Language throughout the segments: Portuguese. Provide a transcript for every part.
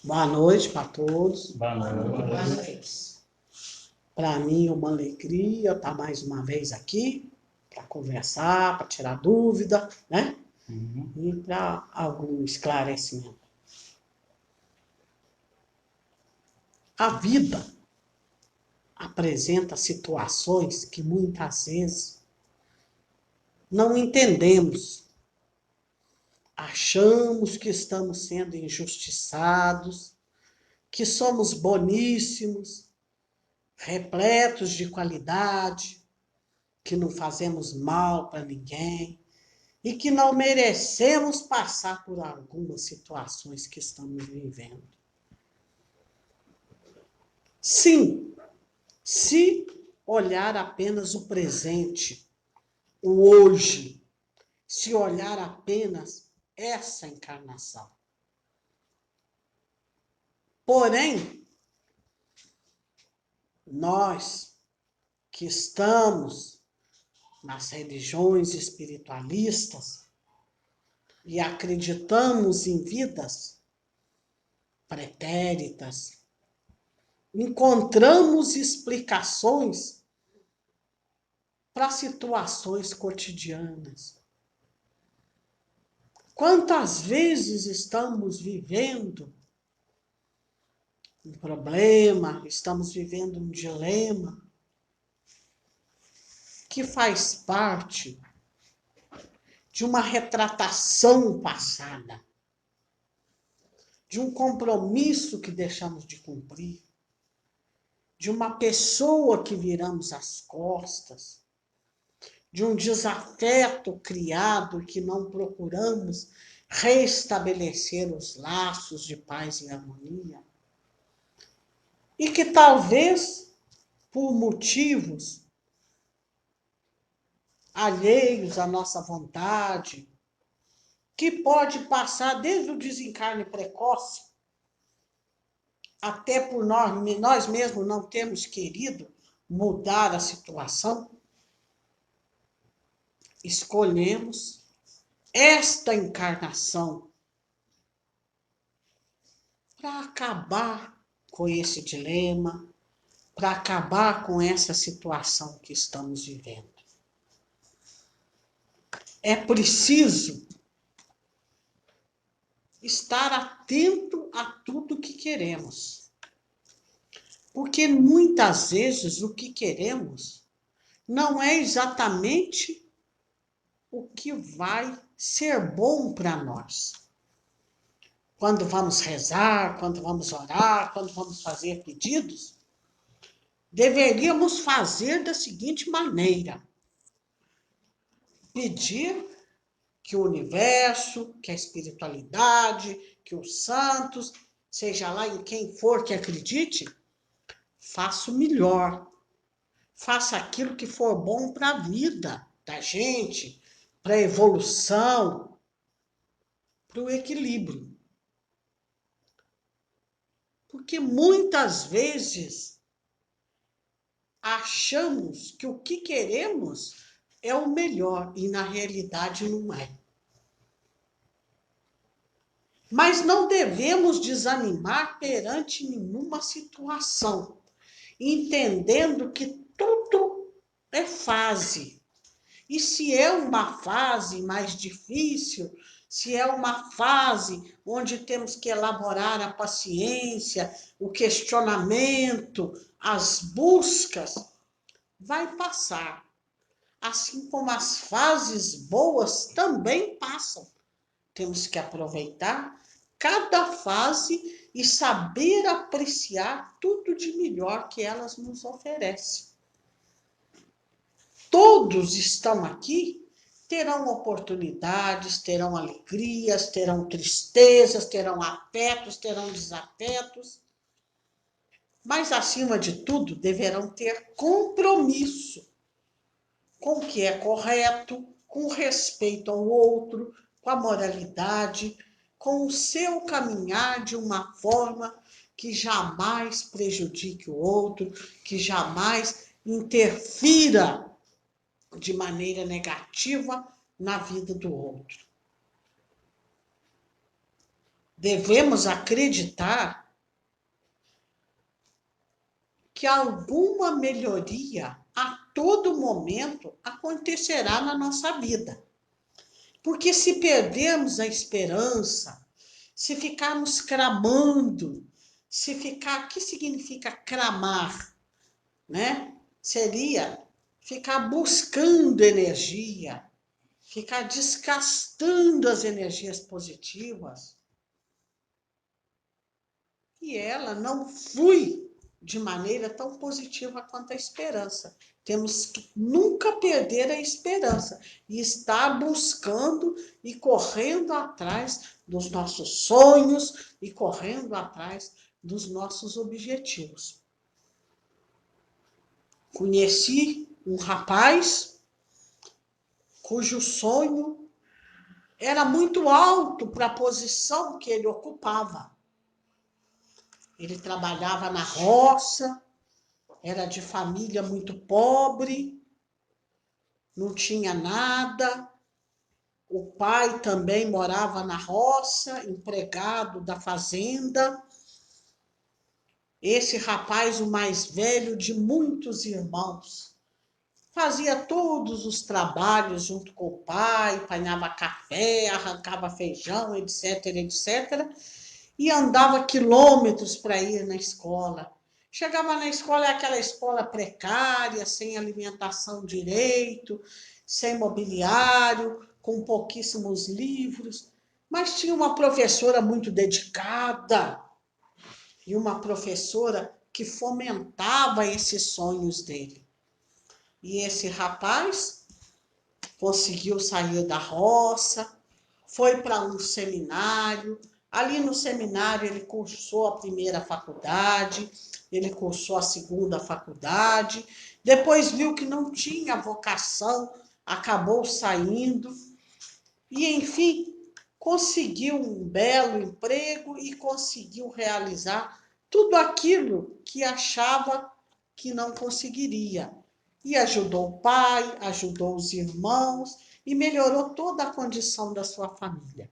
Boa noite para todos. Boa noite. Para mim é uma alegria estar mais uma vez aqui para conversar, para tirar dúvida, né? E para algum esclarecimento. A vida apresenta situações que muitas vezes não entendemos. Achamos que estamos sendo injustiçados, que somos boníssimos, repletos de qualidade, que não fazemos mal para ninguém e que não merecemos passar por algumas situações que estamos vivendo. Sim, se olhar apenas o presente, o hoje, se olhar apenas essa encarnação. Porém, nós que estamos nas religiões espiritualistas e acreditamos em vidas pretéritas, encontramos explicações para situações cotidianas. Quantas vezes estamos vivendo um problema, estamos vivendo um dilema que faz parte de uma retratação passada, de um compromisso que deixamos de cumprir, de uma pessoa que viramos as costas, de um desafeto criado que não procuramos restabelecer os laços de paz e harmonia. E que talvez, por motivos alheios à nossa vontade, que pode passar desde o desencarne precoce, até por nós mesmos não termos querido mudar a situação, escolhemos esta encarnação para acabar com esse dilema, para acabar com essa situação que estamos vivendo. É preciso estar atento a tudo que queremos. Porque muitas vezes o que queremos não é exatamente o que vai ser bom para nós. Quando vamos rezar, quando vamos orar, quando vamos fazer pedidos, deveríamos fazer da seguinte maneira: pedir que o universo, que a espiritualidade, que os santos, seja lá em quem for que acredite, faça o melhor. Faça aquilo que for bom para a vida da gente, para a evolução, para o equilíbrio. Porque muitas vezes achamos que o que queremos é o melhor e na realidade não é. Mas não devemos desanimar perante nenhuma situação, entendendo que tudo é fase. E se é uma fase mais difícil, se é uma fase onde temos que elaborar a paciência, o questionamento, as buscas, vai passar. Assim como as fases boas também passam. Temos que aproveitar cada fase e saber apreciar tudo de melhor que elas nos oferecem. Todos estão aqui, terão oportunidades, terão alegrias, terão tristezas, terão afetos, terão desafetos. Mas, acima de tudo, deverão ter compromisso com o que é correto, com o respeito ao outro, com a moralidade, com o seu caminhar de uma forma que jamais prejudique o outro, que jamais interfira de maneira negativa na vida do outro. devemos acreditar que alguma melhoria a todo momento acontecerá na nossa vida. Porque se perdermos a esperança, se ficarmos cramando, o que significa cramar, né? Seria ficar buscando energia, ficar desgastando as energias positivas, e ela não flui de maneira tão positiva quanto a esperança. Temos que nunca perder a esperança e estar buscando e correndo atrás dos nossos sonhos e correndo atrás dos nossos objetivos. Conheci um rapaz cujo sonho era muito alto para a posição que ele ocupava. Ele trabalhava na roça, era de família muito pobre, não tinha nada. O pai também morava na roça, empregado da fazenda. Esse rapaz, o mais velho de muitos irmãos, fazia todos os trabalhos junto com o pai, apanhava café, arrancava feijão, etc, etc. E andava quilômetros para ir na escola. Chegava na escola, é aquela escola precária, sem alimentação direito, sem mobiliário, com pouquíssimos livros, mas tinha uma professora muito dedicada e uma professora que fomentava esses sonhos dele. E esse rapaz conseguiu sair da roça, foi para um seminário. Ali no seminário ele cursou a primeira faculdade, ele cursou a segunda faculdade, depois viu que não tinha vocação, acabou saindo e, enfim, conseguiu um belo emprego e conseguiu realizar tudo aquilo que achava que não conseguiria. E ajudou o pai, ajudou os irmãos e melhorou toda a condição da sua família.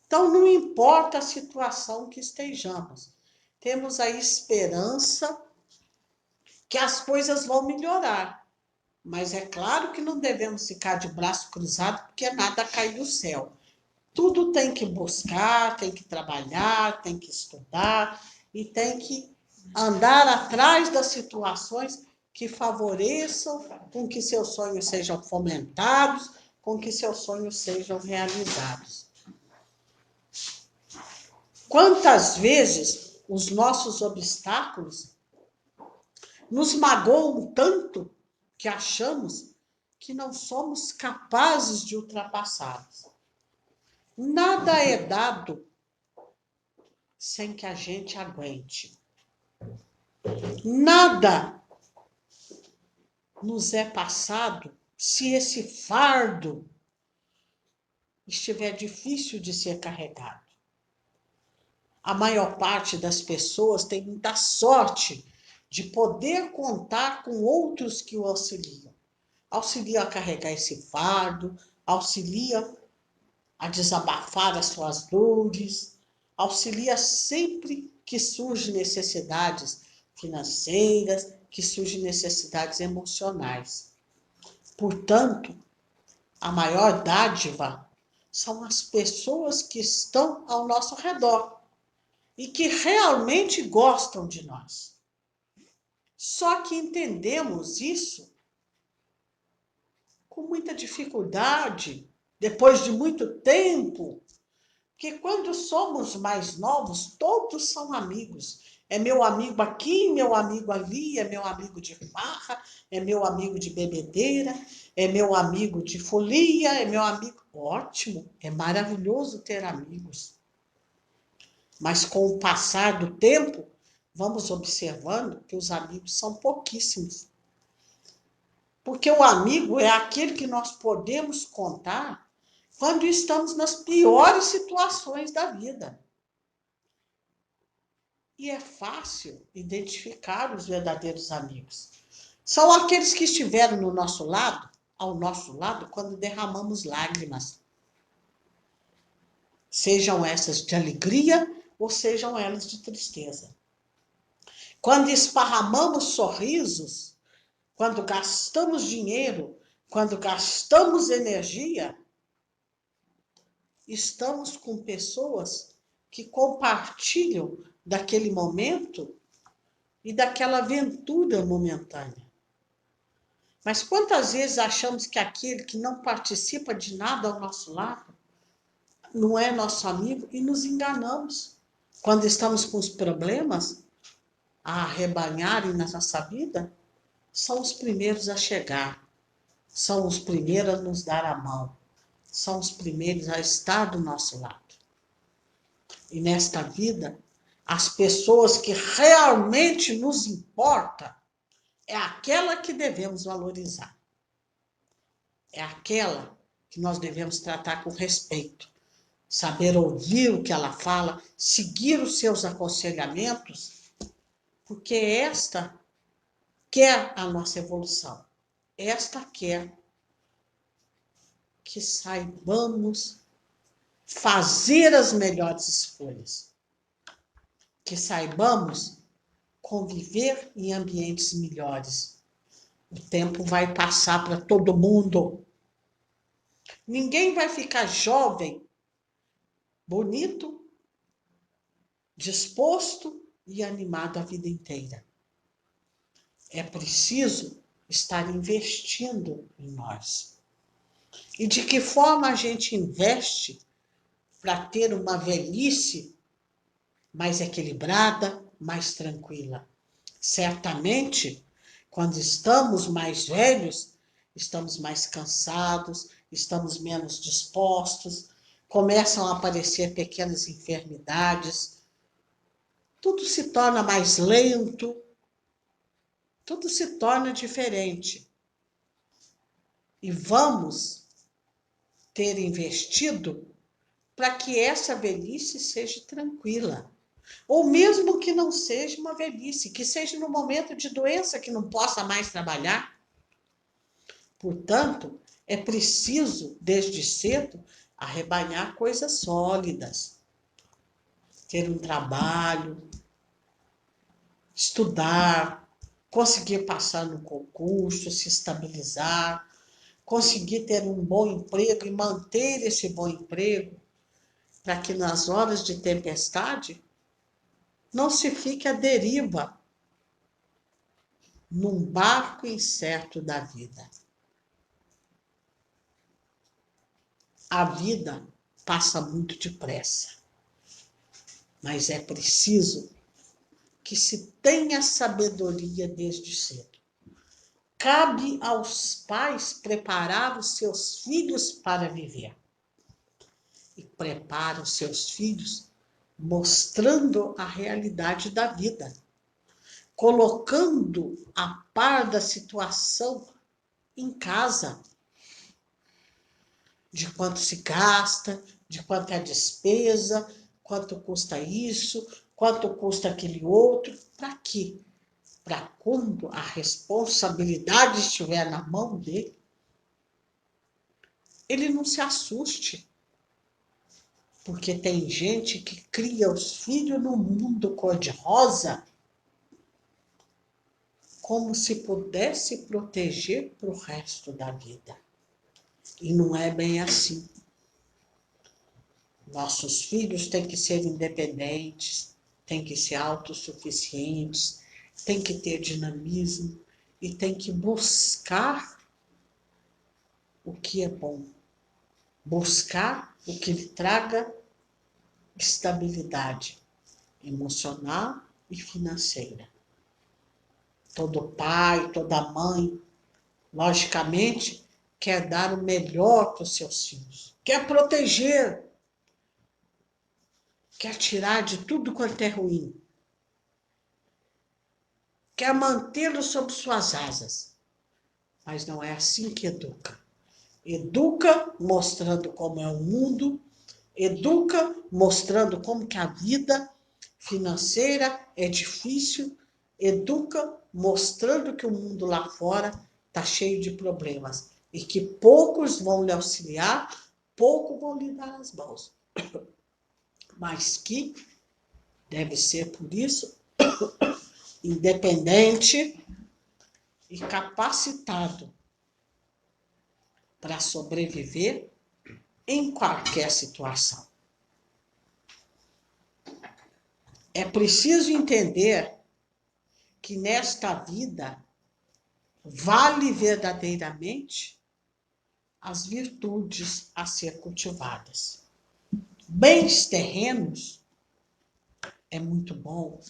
Então, não importa a situação que estejamos, temos a esperança que as coisas vão melhorar. Mas é claro que não devemos ficar de braço cruzado, porque nada cai do céu. Tudo tem que buscar, tem que trabalhar, tem que estudar e tem que andar atrás das situações que favoreçam com que seus sonhos sejam fomentados, com que seus sonhos sejam realizados. Quantas vezes os nossos obstáculos nos magoam tanto que achamos que não somos capazes de ultrapassá-los. Nada é dado sem que a gente aguente. Nada nos é passado se esse fardo estiver difícil de ser carregado. A maior parte das pessoas tem muita sorte de poder contar com outros que o auxiliam. Auxiliam a carregar esse fardo, auxiliam a desabafar as suas dores, auxilia sempre que surgem necessidades financeiras, que surgem necessidades emocionais. Portanto, a maior dádiva são as pessoas que estão ao nosso redor e que realmente gostam de nós. Só que entendemos isso com muita dificuldade, depois de muito tempo, porque quando somos mais novos, todos são amigos. É meu amigo aqui, meu amigo ali, é meu amigo de farra, é meu amigo de bebedeira, é meu amigo de folia, é meu amigo... Ótimo, é maravilhoso ter amigos. Mas com o passar do tempo, vamos observando que os amigos são pouquíssimos. Porque o amigo é aquele que nós podemos contar quando estamos nas piores situações da vida. E é fácil identificar os verdadeiros amigos. São aqueles que estiveram no nosso lado, ao nosso lado, quando derramamos lágrimas. sejam essas de alegria ou sejam elas de tristeza. Quando esparramamos sorrisos, quando gastamos dinheiro, quando gastamos energia, estamos com pessoas que compartilham daquele momento e daquela aventura momentânea. Mas quantas vezes achamos que aquele que não participa de nada ao nosso lado não é nosso amigo e nos enganamos? Quando estamos com os problemas a arrebanharem na nossa vida, são os primeiros a chegar, são os primeiros a nos dar a mão, são os primeiros a estar do nosso lado. E nesta vida, as pessoas que realmente nos importam é aquela que devemos valorizar. É aquela que nós devemos tratar com respeito, saber ouvir o que ela fala, seguir os seus aconselhamentos, porque esta quer a nossa evolução. Esta quer que saibamos fazer as melhores escolhas, que saibamos conviver em ambientes melhores. O tempo vai passar para todo mundo. Ninguém vai ficar jovem, bonito, disposto e animado a vida inteira. É preciso estar investindo em nós. E de que forma a gente investe para ter uma velhice mais equilibrada, mais tranquila? Certamente, quando estamos mais velhos, estamos mais cansados, estamos menos dispostos, começam a aparecer pequenas enfermidades, tudo se torna mais lento, tudo se torna diferente. E vamos ter investido para que essa velhice seja tranquila. Ou mesmo que não seja uma velhice, que seja no momento de doença que não possa mais trabalhar. Portanto, é preciso, desde cedo, arrebanhar coisas sólidas. Ter um trabalho, estudar, conseguir passar no concurso, se estabilizar, conseguir ter um bom emprego e manter esse bom emprego, para que nas horas de tempestade não se fique à deriva num barco incerto da vida. A vida passa muito depressa, mas é preciso que se tenha sabedoria desde cedo. Cabe aos pais preparar os seus filhos para viver. E prepara os seus filhos mostrando a realidade da vida, colocando a par da situação em casa, de quanto se gasta, de quanto é a despesa, quanto custa isso, quanto custa aquele outro, para quê? Para quando a responsabilidade estiver na mão dele, ele não se assuste. Porque tem gente que cria os filhos no mundo cor-de-rosa como se pudesse proteger para o resto da vida. E não é bem assim. Nossos filhos têm que ser independentes, têm que ser autossuficientes, têm que ter dinamismo e têm que buscar o que é bom. Buscar o que lhe traga estabilidade emocional e financeira. Todo pai, toda mãe, logicamente, quer dar o melhor para os seus filhos, quer proteger, quer tirar de tudo quanto é ruim, quer mantê-lo sob suas asas. Mas não é assim que educa. Educa mostrando como é o mundo, educa mostrando como que a vida financeira é difícil, educa mostrando que o mundo lá fora está cheio de problemas e que poucos vão lhe auxiliar, poucos vão lhe dar as mãos. mas que deve ser, por isso, independente e capacitado para sobreviver em qualquer situação. É preciso entender que nesta vida vale verdadeiramente as virtudes a ser cultivadas. Bens terrenos é muito bom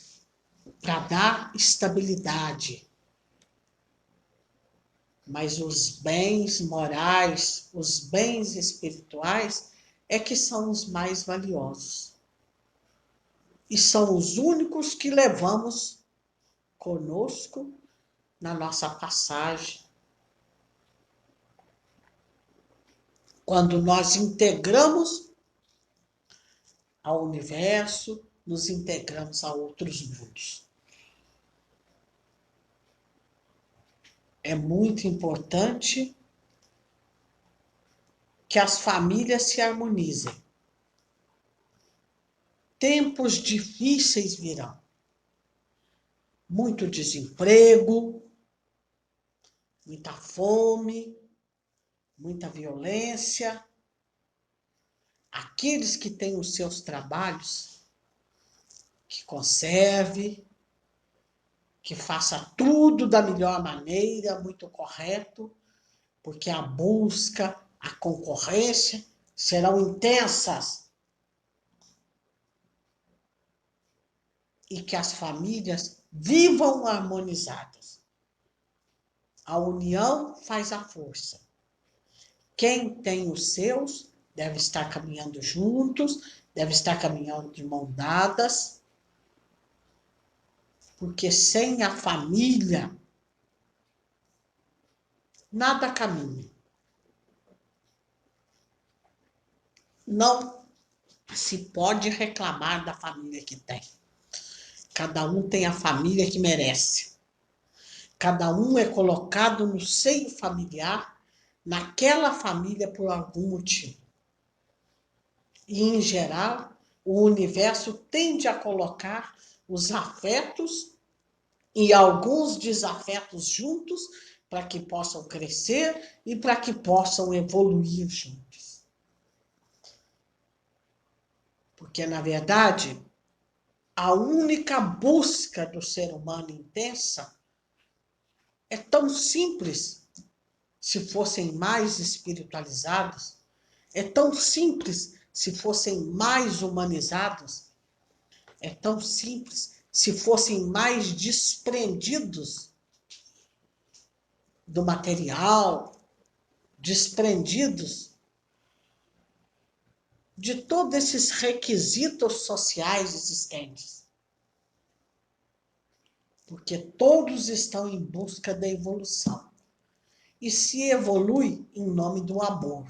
para dar estabilidade, mas os bens morais, os bens espirituais é que são os mais valiosos. E são os únicos que levamos conosco na nossa passagem. Quando nós integramos ao universo, nos integramos a outros mundos. É muito importante que as famílias se harmonizem. Tempos difíceis virão. Muito desemprego, muita fome, muita violência. Aqueles que têm os seus trabalhos, que conserve, que faça tudo da melhor maneira, muito correto, porque a busca, a concorrência serão intensas. E que as famílias vivam harmonizadas. A união faz a força. Quem tem os seus deve estar caminhando juntos, deve estar caminhando de mãos dadas, porque sem a família, nada caminha. Não se pode reclamar da família que tem. Cada um tem a família que merece. Cada um é colocado no seio familiar, naquela família por algum motivo. E, em geral, o universo tende a colocar os afetos e alguns desafetos juntos para que possam crescer e para que possam evoluir juntos. Porque, na verdade, a única busca do ser humano intensa é tão simples, se fossem mais espiritualizados, é tão simples se fossem mais humanizados, é tão simples se fossem mais desprendidos do material, desprendidos de todos esses requisitos sociais existentes. Porque todos estão em busca da evolução. E se evolui em nome do amor.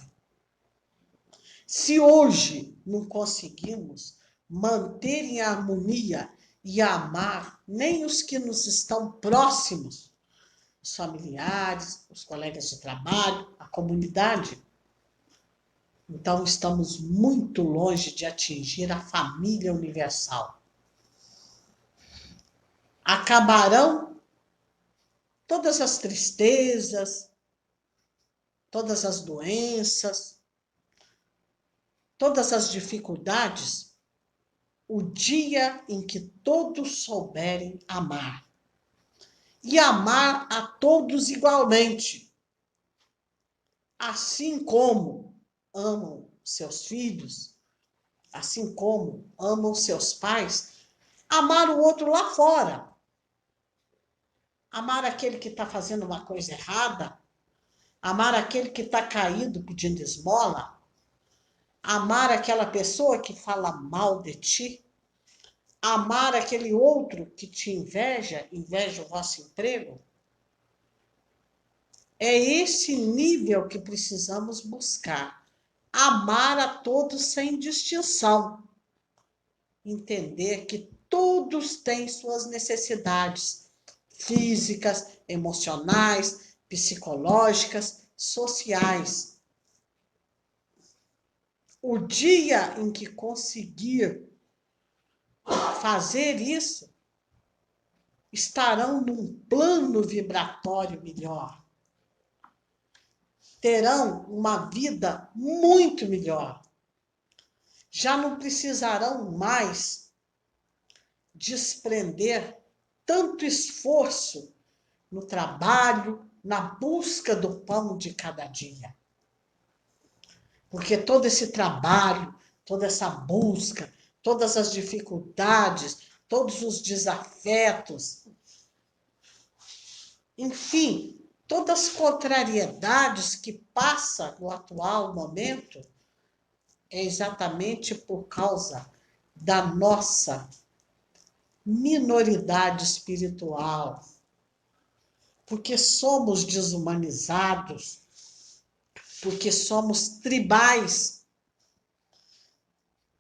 Se hoje não conseguimos manter em harmonia e amar nem os que nos estão próximos, os familiares, os colegas de trabalho, a comunidade, então estamos muito longe de atingir a família universal. Acabarão todas as tristezas, todas as doenças, todas as dificuldades, o dia em que todos souberem amar. E amar a todos igualmente. Assim como amam seus filhos, assim como amam seus pais, amar o outro lá fora. Amar aquele que está fazendo uma coisa errada, amar aquele que está caído pedindo esmola, amar aquela pessoa que fala mal de ti, amar aquele outro que te inveja o vosso emprego. É esse nível que precisamos buscar. Amar a todos sem distinção. Entender que todos têm suas necessidades físicas, emocionais, psicológicas, sociais. O dia em que conseguir fazer isso, estarão num plano vibratório melhor. Terão uma vida muito melhor. Já não precisarão mais desprender tanto esforço no trabalho, na busca do pão de cada dia. Porque todo esse trabalho, toda essa busca, todas as dificuldades, todos os desafetos, enfim, todas as contrariedades que passa no atual momento, é exatamente por causa da nossa minoridade espiritual, porque somos desumanizados, porque somos tribais.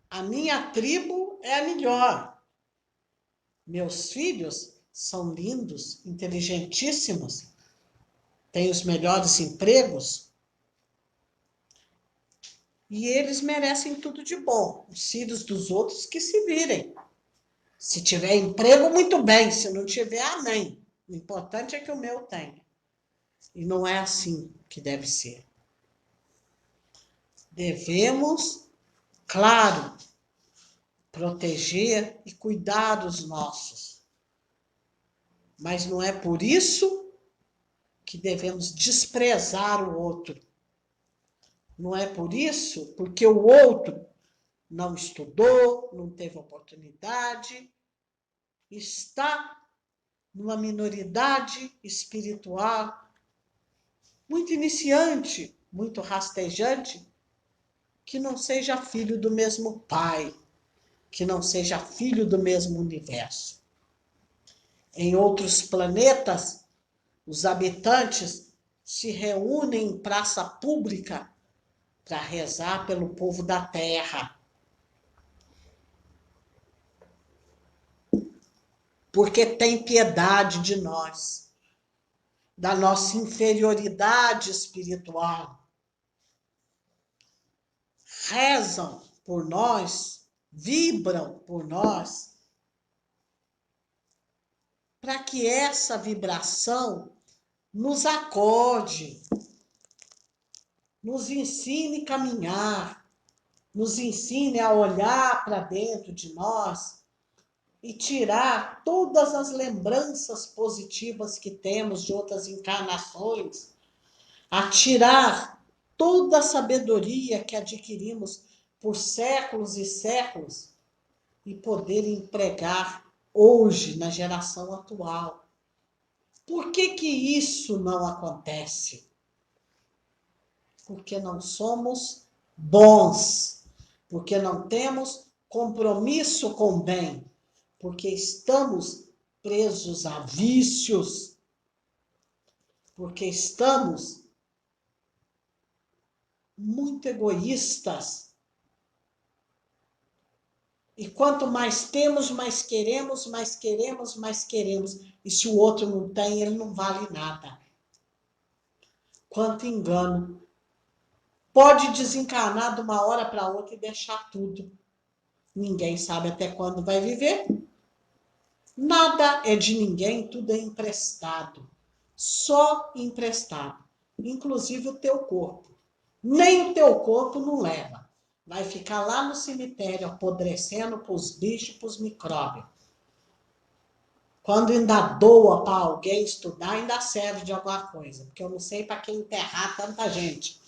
A minha tribo é a melhor. Meus filhos são lindos, inteligentíssimos, têm os melhores empregos e eles merecem tudo de bom. Os filhos dos outros que se virem. Se tiver emprego, muito bem. Se não tiver, amém. O importante é que o meu tenha. E não é assim que deve ser. Devemos, claro, proteger e cuidar dos nossos. Mas não é por isso que devemos desprezar o outro. Não é por isso, porque o outro não estudou, não teve oportunidade, está numa minoridade espiritual muito iniciante, muito rastejante, que não seja filho do mesmo pai, que não seja filho do mesmo universo. Em outros planetas, os habitantes se reúnem em praça pública para rezar pelo povo da Terra. Porque tem piedade de nós, da nossa inferioridade espiritual. Rezam por nós, vibram por nós, para que essa vibração nos acorde, nos ensine a caminhar, nos ensine a olhar para dentro de nós e tirar todas as lembranças positivas que temos de outras encarnações, a tirar toda a sabedoria que adquirimos por séculos e séculos e poder empregar hoje na geração atual. Por que que isso não acontece? Porque não somos bons, porque não temos compromisso com o bem, porque estamos presos a vícios, porque estamos muito egoístas. E quanto mais temos, mais queremos, mais queremos, mais queremos. E se o outro não tem, ele não vale nada. Quanto engano. Pode desencarnar de uma hora para outra e deixar tudo. Ninguém sabe até quando vai viver. Nada é de ninguém, tudo é emprestado. Só emprestado. Inclusive o teu corpo. Nem o teu corpo não leva. Vai ficar lá no cemitério apodrecendo para os bichos, para os micróbios. Quando ainda doa para alguém estudar, ainda serve de alguma coisa. Porque eu não sei para que enterrar tanta gente.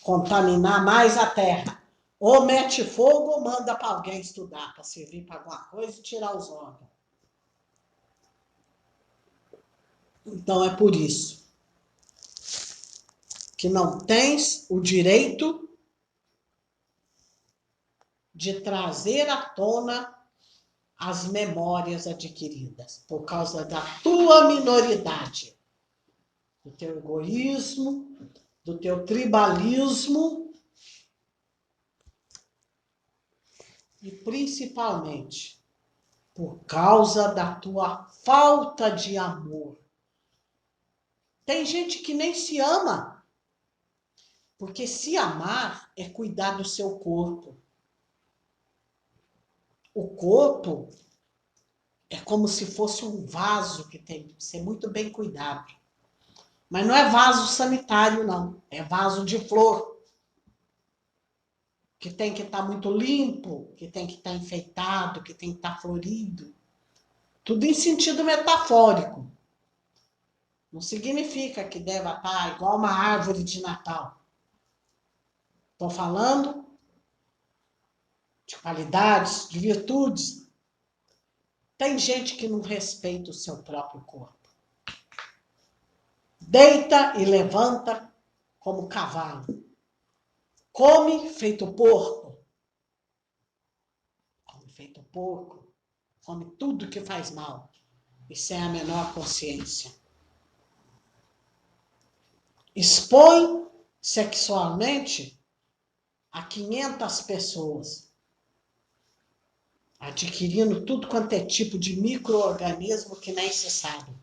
Contaminar mais a terra. Ou mete fogo ou manda para alguém estudar, para servir para alguma coisa e tirar os órgãos. Então é por isso que não tens o direito de trazer à tona as memórias adquiridas, por causa da tua minoridade, do teu egoísmo, do teu tribalismo e principalmente por causa da tua falta de amor. Tem gente que nem se ama, porque se amar é cuidar do seu corpo. O corpo é como se fosse um vaso que tem que ser muito bem cuidado. Mas não é vaso sanitário, não. É vaso de flor. Que tem que estar muito limpo, que tem que estar enfeitado, que tem que estar florido. Tudo em sentido metafórico. Não significa que deva estar igual uma árvore de Natal. Estou falando de qualidades, de virtudes. Tem gente que não respeita o seu próprio corpo. Deita e levanta como cavalo. Come feito porco. Come feito porco. Come tudo que faz mal. E sem a menor consciência. Expõe sexualmente a 500 pessoas. Adquirindo tudo quanto é tipo de micro-organismo que nem se sabe.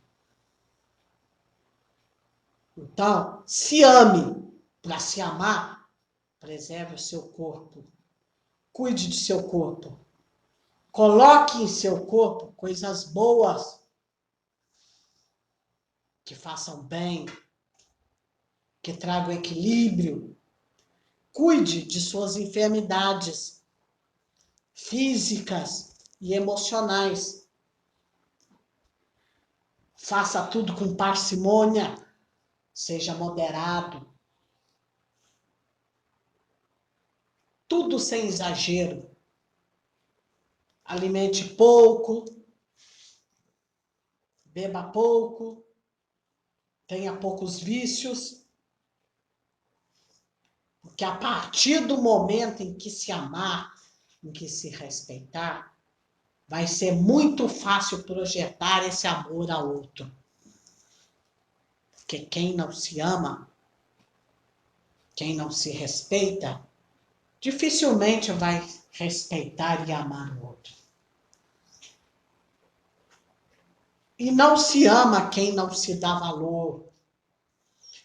Então, se ame. Para se amar, preserve o seu corpo. Cuide de seu corpo. Coloque em seu corpo coisas boas. Que façam bem. Que tragam equilíbrio. Cuide de suas enfermidades físicas e emocionais. Faça tudo com parcimônia. Seja moderado. Tudo sem exagero. Alimente pouco. Beba pouco. Tenha poucos vícios. Porque a partir do momento em que se amar, em que se respeitar, vai ser muito fácil projetar esse amor a outro. Porque quem não se ama, quem não se respeita, dificilmente vai respeitar e amar o outro. E não se ama quem não se dá valor.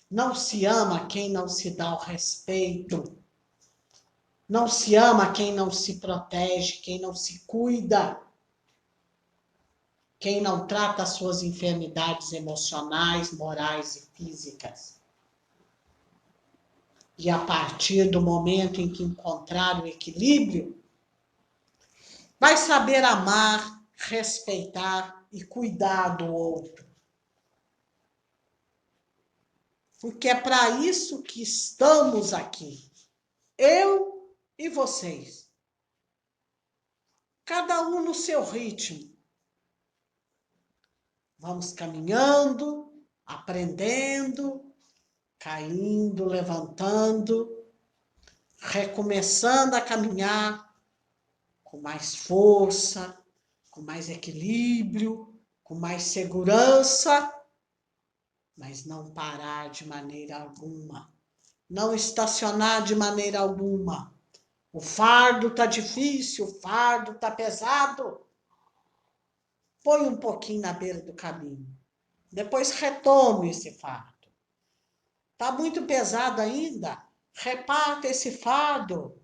Não se ama quem não se dá o respeito. Não se ama quem não se protege, quem não se cuida. Quem não trata as suas enfermidades emocionais, morais e físicas. E a partir do momento em que encontrar o equilíbrio, vai saber amar, respeitar e cuidar do outro. Porque é para isso que estamos aqui. Eu e vocês. Cada um no seu ritmo. Vamos caminhando, aprendendo, caindo, levantando, recomeçando a caminhar com mais força, com mais equilíbrio, com mais segurança, mas não parar de maneira alguma, não estacionar de maneira alguma. O fardo tá difícil, o fardo tá pesado. Põe um pouquinho na beira do caminho. Depois retome esse fardo. Tá muito pesado ainda? Reparta esse fardo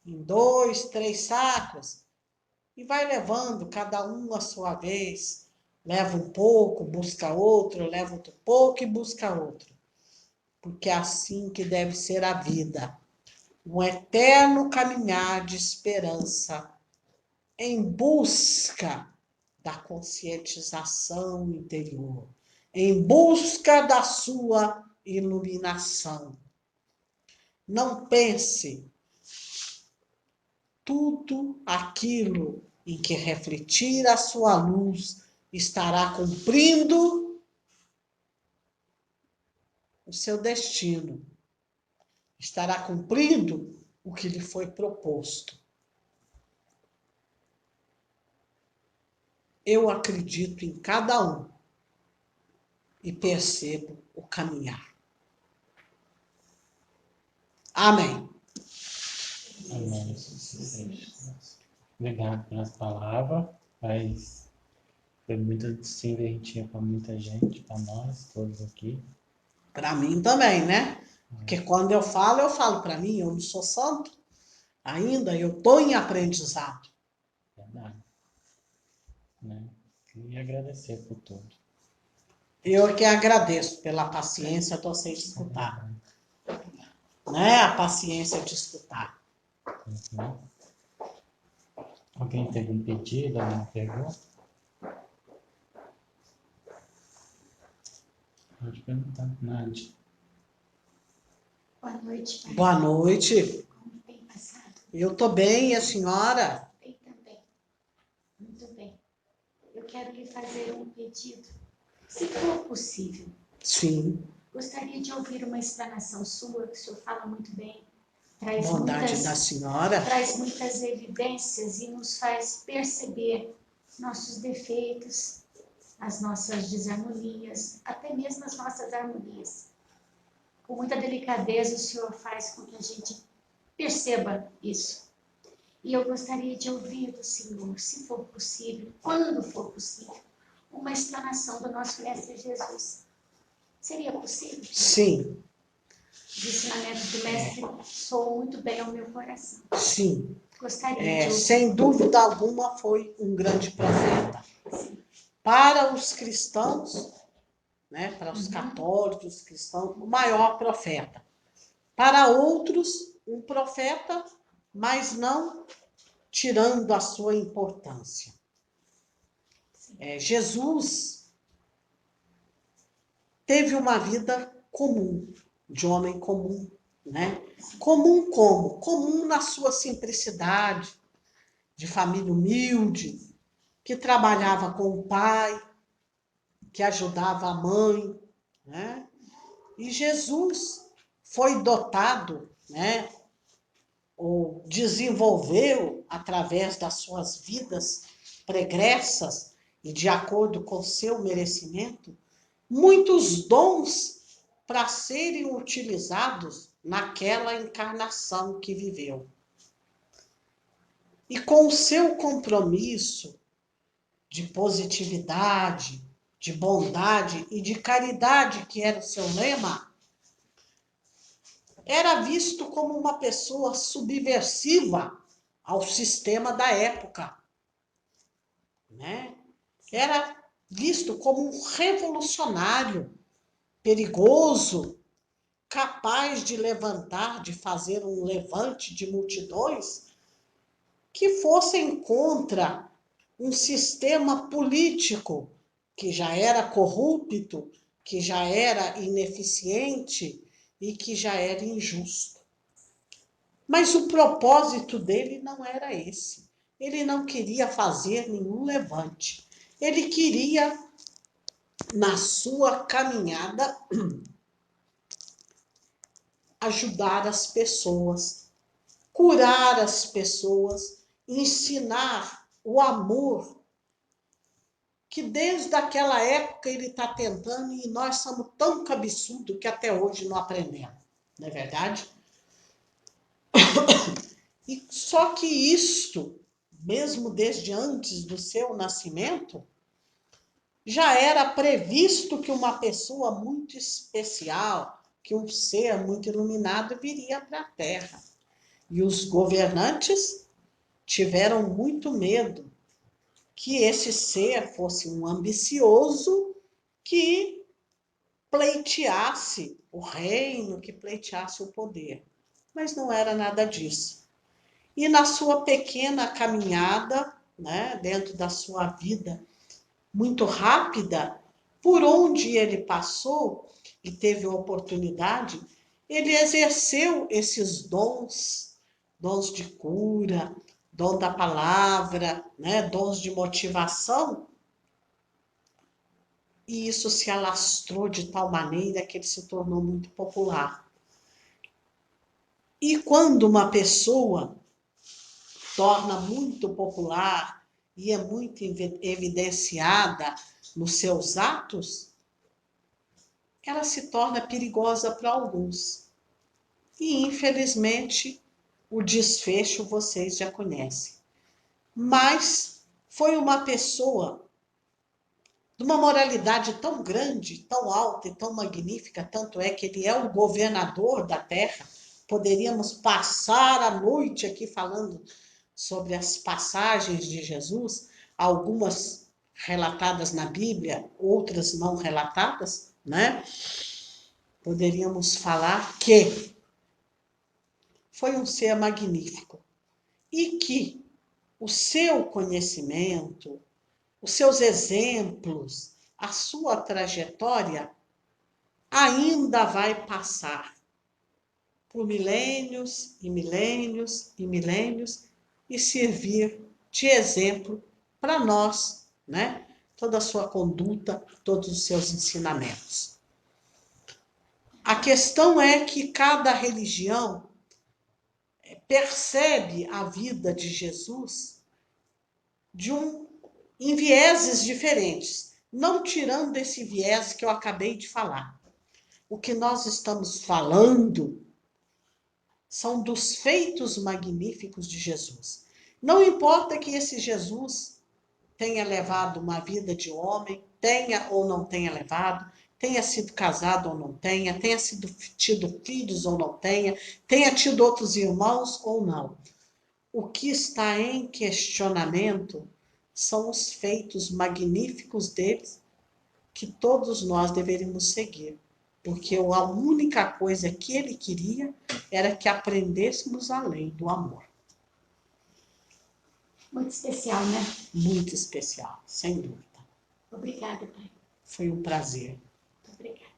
em 2, 3 sacos e vai levando cada um a sua vez. Leva um pouco, busca outro, leva outro pouco e busca outro. Porque é assim que deve ser a vida. Um eterno caminhar de esperança em busca da conscientização interior, em busca da sua iluminação. Não pense tudo aquilo em que refletir a sua luz estará cumprindo o seu destino, estará cumprindo o que lhe foi proposto. Eu acredito em cada um e percebo o caminhar. Amém. Amém. Obrigado pelas palavras, mas foi muito divertido para muita gente, para nós todos aqui. Para mim também, né? Porque quando eu falo para mim, eu não sou santo ainda, eu estou em aprendizado. verdade. Né? E agradecer por tudo. Eu que agradeço pela paciência de vocês escutar. Né? A paciência de escutar. Uhum. Alguém teve um pedido, alguma pergunta? Pode perguntar, Nádia. Boa noite, pai. Boa noite. Como tem passado? Eu estou bem, e a senhora? Bem também. Muito bem. Eu quero lhe fazer um pedido. Se for possível, Sim. gostaria de ouvir uma explanação sua, que o senhor fala muito bem. Traz Bondade da senhora. traz muitas evidências e nos faz perceber nossos defeitos, as nossas desarmonias, até mesmo as nossas harmonias. Com muita delicadeza, o senhor faz com que a gente perceba isso. E eu gostaria de ouvir do senhor, se for possível, quando for possível, uma explanação do nosso Mestre Jesus. Seria possível? Sim. O ensinamento do Mestre soou muito bem ao meu coração. Sim. Gostaria de ouvir. Sem dúvida alguma, foi um grande profeta. Para os cristãos, né, para os católicos, cristãos, o maior profeta. Para outros, um profeta, mas não tirando a sua importância. Jesus teve uma vida comum, de homem comum, né? Comum como? Comum na sua simplicidade, de família humilde, que trabalhava com o pai, que ajudava a mãe, né? E Jesus foi dotado, né? Ou desenvolveu, através das suas vidas pregressas e de acordo com seu merecimento, muitos dons para serem utilizados naquela encarnação que viveu. E com o seu compromisso de positividade, de bondade e de caridade, que era o seu lema, era visto como uma pessoa subversiva ao sistema da época, né? Era visto como um revolucionário, perigoso, capaz de levantar, de fazer um levante de multidões que fossem contra um sistema político que já era corrupto, que já era ineficiente e que já era injusto. Mas o propósito dele não era esse. Ele não queria fazer nenhum levante. Ele queria, na sua caminhada, ajudar as pessoas, curar as pessoas, ensinar o amor, que desde aquela época ele está tentando e nós somos tão cabeçudos que até hoje não aprendemos. Não é verdade? E só que isto, mesmo desde antes do seu nascimento, já era previsto que uma pessoa muito especial, que um ser muito iluminado viria para a Terra. E os governantes tiveram muito medo que esse ser fosse um ambicioso que pleiteasse o reino, que pleiteasse o poder. Mas não era nada disso. E na sua pequena caminhada, né, dentro da sua vida muito rápida, por onde ele passou e teve a oportunidade, ele exerceu esses dons, dons de cura, dom da palavra, né, dons de motivação, e isso se alastrou de tal maneira que ele se tornou muito popular. E quando uma pessoa torna muito popular e é muito evidenciada nos seus atos, ela se torna perigosa para alguns. E, infelizmente, o desfecho vocês já conhecem. Mas foi uma pessoa de uma moralidade tão grande, tão alta e tão magnífica, tanto é que ele é o governador da Terra. Poderíamos passar a noite aqui falando sobre as passagens de Jesus, algumas relatadas na Bíblia, outras não relatadas, né? Poderíamos falar que foi um ser magnífico e que o seu conhecimento, os seus exemplos, a sua trajetória ainda vai passar por milênios e milênios e milênios e servir de exemplo para nós, né? Toda a sua conduta, todos os seus ensinamentos. A questão é que cada religião percebe a vida de Jesus em vieses diferentes, não tirando esse viés que eu acabei de falar. O que nós estamos falando são dos feitos magníficos de Jesus. Não importa que esse Jesus tenha levado uma vida de homem, tenha ou não tenha levado, tenha sido casado ou não tenha tido filhos ou não tenha tido outros irmãos ou não. O que está em questionamento são os feitos magníficos deles que todos nós deveríamos seguir. Porque a única coisa que ele queria era que aprendêssemos a lei do amor. Muito especial, né? Muito especial, sem dúvida. Obrigada, Pai. Foi um prazer. Muito obrigada.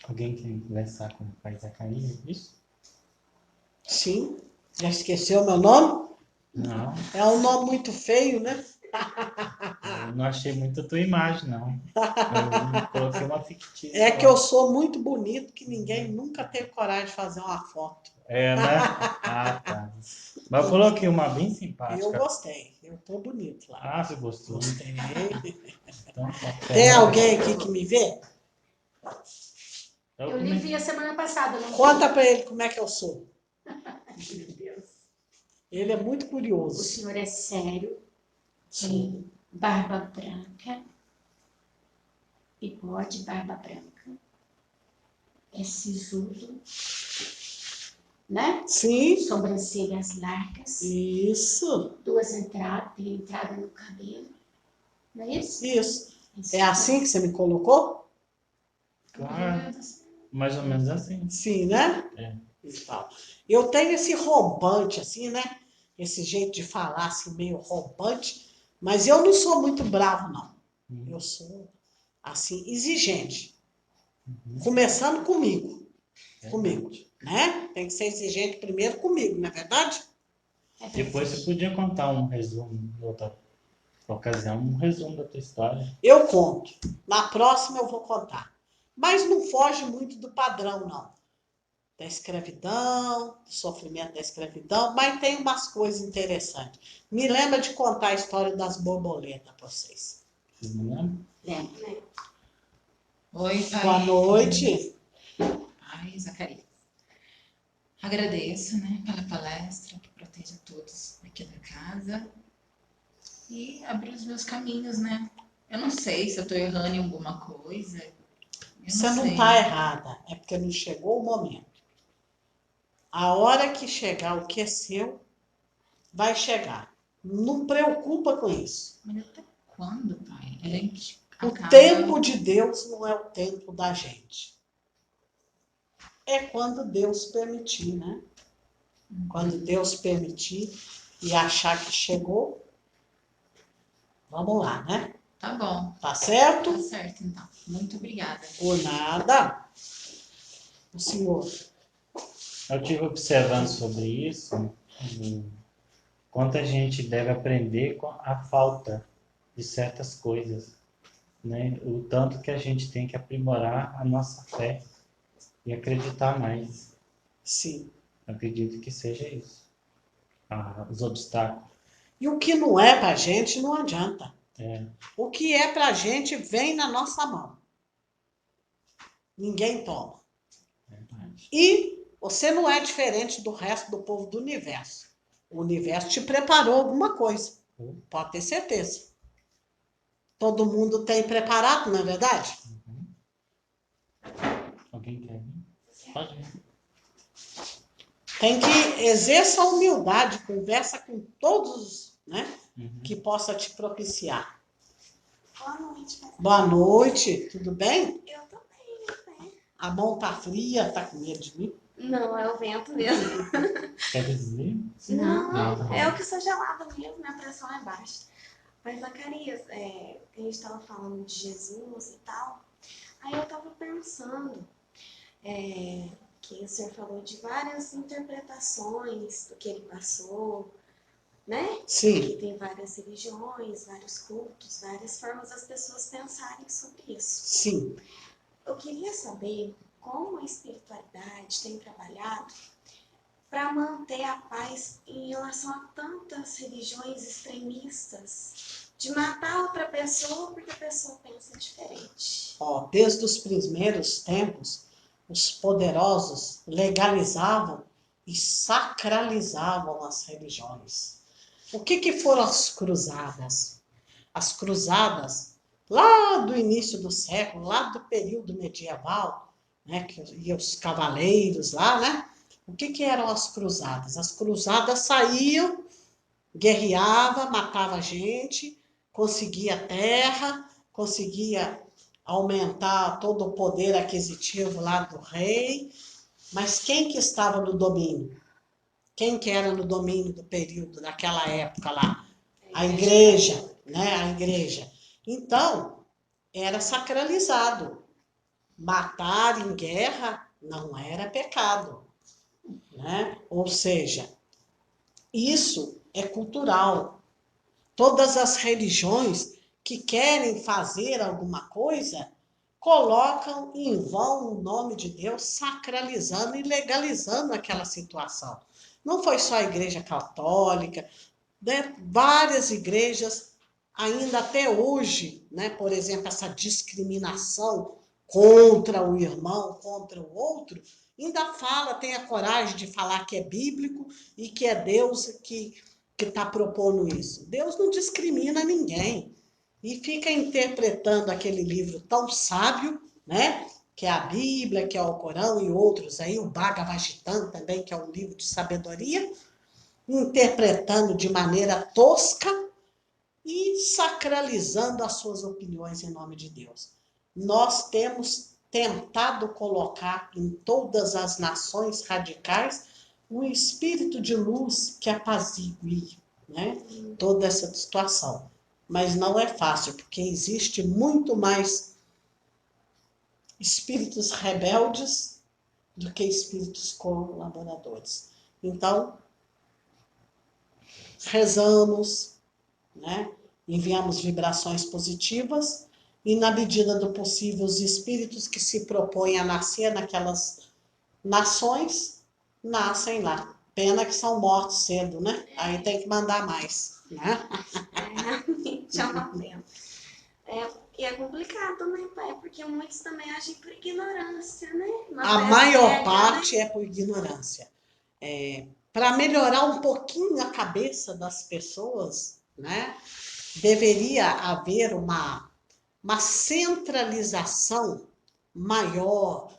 Alguém quer conversar com o pai Zacarias? Isso? Sim, já esqueceu meu nome? Não, É um nome muito feio, né? eu não achei muito a tua imagem, não. Eu coloquei uma fictícia. É que eu sou muito bonito, que ninguém nunca teve coragem de fazer uma foto. É, né? Ah, tá. Mas eu coloquei uma bem Eu simpática. gostei, eu tô bonito lá. Ah, você gostou? Gostei. Então, tá. Tem alguém aqui que me vê? Eu lhe vi a semana passada, não Conta pra ele como é que eu sou. Meu Deus. Ele é muito O curioso. senhor é sério, Sim. tem barba branca, bigode, barba branca, é sisudo, né? Sim, Sobrancelhas largas, isso, duas entradas, tem entrada no cabelo, não é isso? isso. É assim que você me colocou? Claro, mais ou menos assim. Sim, né? É. Então, eu tenho esse rompante, assim, né? Esse jeito de falar, assim, meio rompante. Mas eu não sou muito bravo, não. Eu sou, assim, exigente. Começando comigo. Comigo, né? Tem que ser exigente primeiro comigo, não é verdade? Depois você podia contar um resumo, em outra ocasião, um resumo da tua história. Eu conto. Na próxima eu vou contar. Mas não foge muito do padrão, não. Da escravidão, do sofrimento da escravidão, mas tem umas coisas interessantes. Me lembra de contar a história das borboletas para vocês. Vocês não lembram? Lembra? Oi, pai. Boa noite. Ai, Zacarias. Agradeço, né, pela palestra, que proteja todos aqui da casa e abrir os meus caminhos, né? Eu não sei se eu tô errando em alguma coisa. Você não sei. está errada, é porque não chegou o momento. A hora que chegar o que é seu, vai chegar. Não preocupa com isso. Mas até quando, pai? A gente O acaba... tempo de Deus não é o tempo da gente. É quando Deus permitir, né? Quando Deus permitir e achar que chegou, vamos lá, né? Tá bom, Tá certo? tá certo então. Muito obrigada. Por nada. O senhor. Eu estive observando sobre isso, quanto a gente deve aprender com a falta de certas coisas, né? O tanto que a gente tem que aprimorar a nossa fé e acreditar mais. Sim. Eu acredito que seja isso. Os obstáculos. E o que não é pra gente, não adianta. É, O que é pra gente, vem na nossa mão. Ninguém toma. verdade. E você não é diferente do resto do povo do universo. O universo te preparou alguma coisa. Pode ter certeza. Todo mundo tem preparado, não é verdade? Alguém quer vir? Pode vir. Tem que exercer a humildade, conversa com todos, né? Uhum. Que possa te propiciar. Boa noite, pastor. Boa noite, tudo bem? Eu tô bem, né? A mão tá fria, tá com medo de mim? Não, é o vento mesmo. Quer dizer? Não, é eu que sou gelada mesmo, minha pressão é baixa. Mas, Zacarias, a gente tava falando de Jesus e tal, aí eu tava pensando que o senhor falou de várias interpretações do que ele passou, né? Sim. Que tem várias religiões, vários cultos, várias formas das pessoas pensarem sobre isso. Sim. Eu queria saber como a espiritualidade tem trabalhado para manter a paz em relação a tantas religiões extremistas, de matar outra pessoa porque a pessoa pensa diferente. Ó, desde os primeiros tempos, os poderosos legalizavam e sacralizavam as religiões. O que foram as cruzadas? As cruzadas, lá do início do século, lá do período medieval, né, que e os cavaleiros lá, né? O que eram as cruzadas? As cruzadas saíam, guerreava, matava gente, conseguia terra, conseguia aumentar todo o poder aquisitivo lá do rei. Mas quem que estava no domínio? Quem que era no domínio do período, daquela época lá? A igreja, né? A igreja. Então, era sacralizado. Matar em guerra não era pecado, né? Ou seja, isso é cultural. Todas as religiões que querem fazer alguma coisa colocam em vão o nome de Deus, sacralizando e legalizando aquela situação. Não foi só a Igreja Católica, né? Várias igrejas, ainda até hoje, né? Por exemplo, essa discriminação contra o irmão, contra o outro, ainda fala, tem a coragem de falar que é bíblico e que é Deus que está propondo isso. Deus não discrimina ninguém e fica interpretando aquele livro tão sábio, né? Que é a Bíblia, que é o Corão e outros aí, o Bhagavad Gita também, que é um livro de sabedoria, interpretando de maneira tosca e sacralizando as suas opiniões em nome de Deus. Nós temos tentado colocar em todas as nações radicais um espírito de luz que apazigue, né, toda essa situação. Mas não é fácil, porque existe muito mais espíritos rebeldes do que espíritos colaboradores. Então, rezamos, né? Enviamos vibrações positivas e, na medida do possível, os espíritos que se propõem a nascer naquelas nações, nascem lá. Pena que são mortos cedo, né? Aí tem que mandar mais, né? Realmente é uma pena. E é complicado, né, pai? Porque muitos também agem por ignorância, né? A maior parte é por ignorância. Para melhorar um pouquinho a cabeça das pessoas, né? Deveria haver uma centralização maior,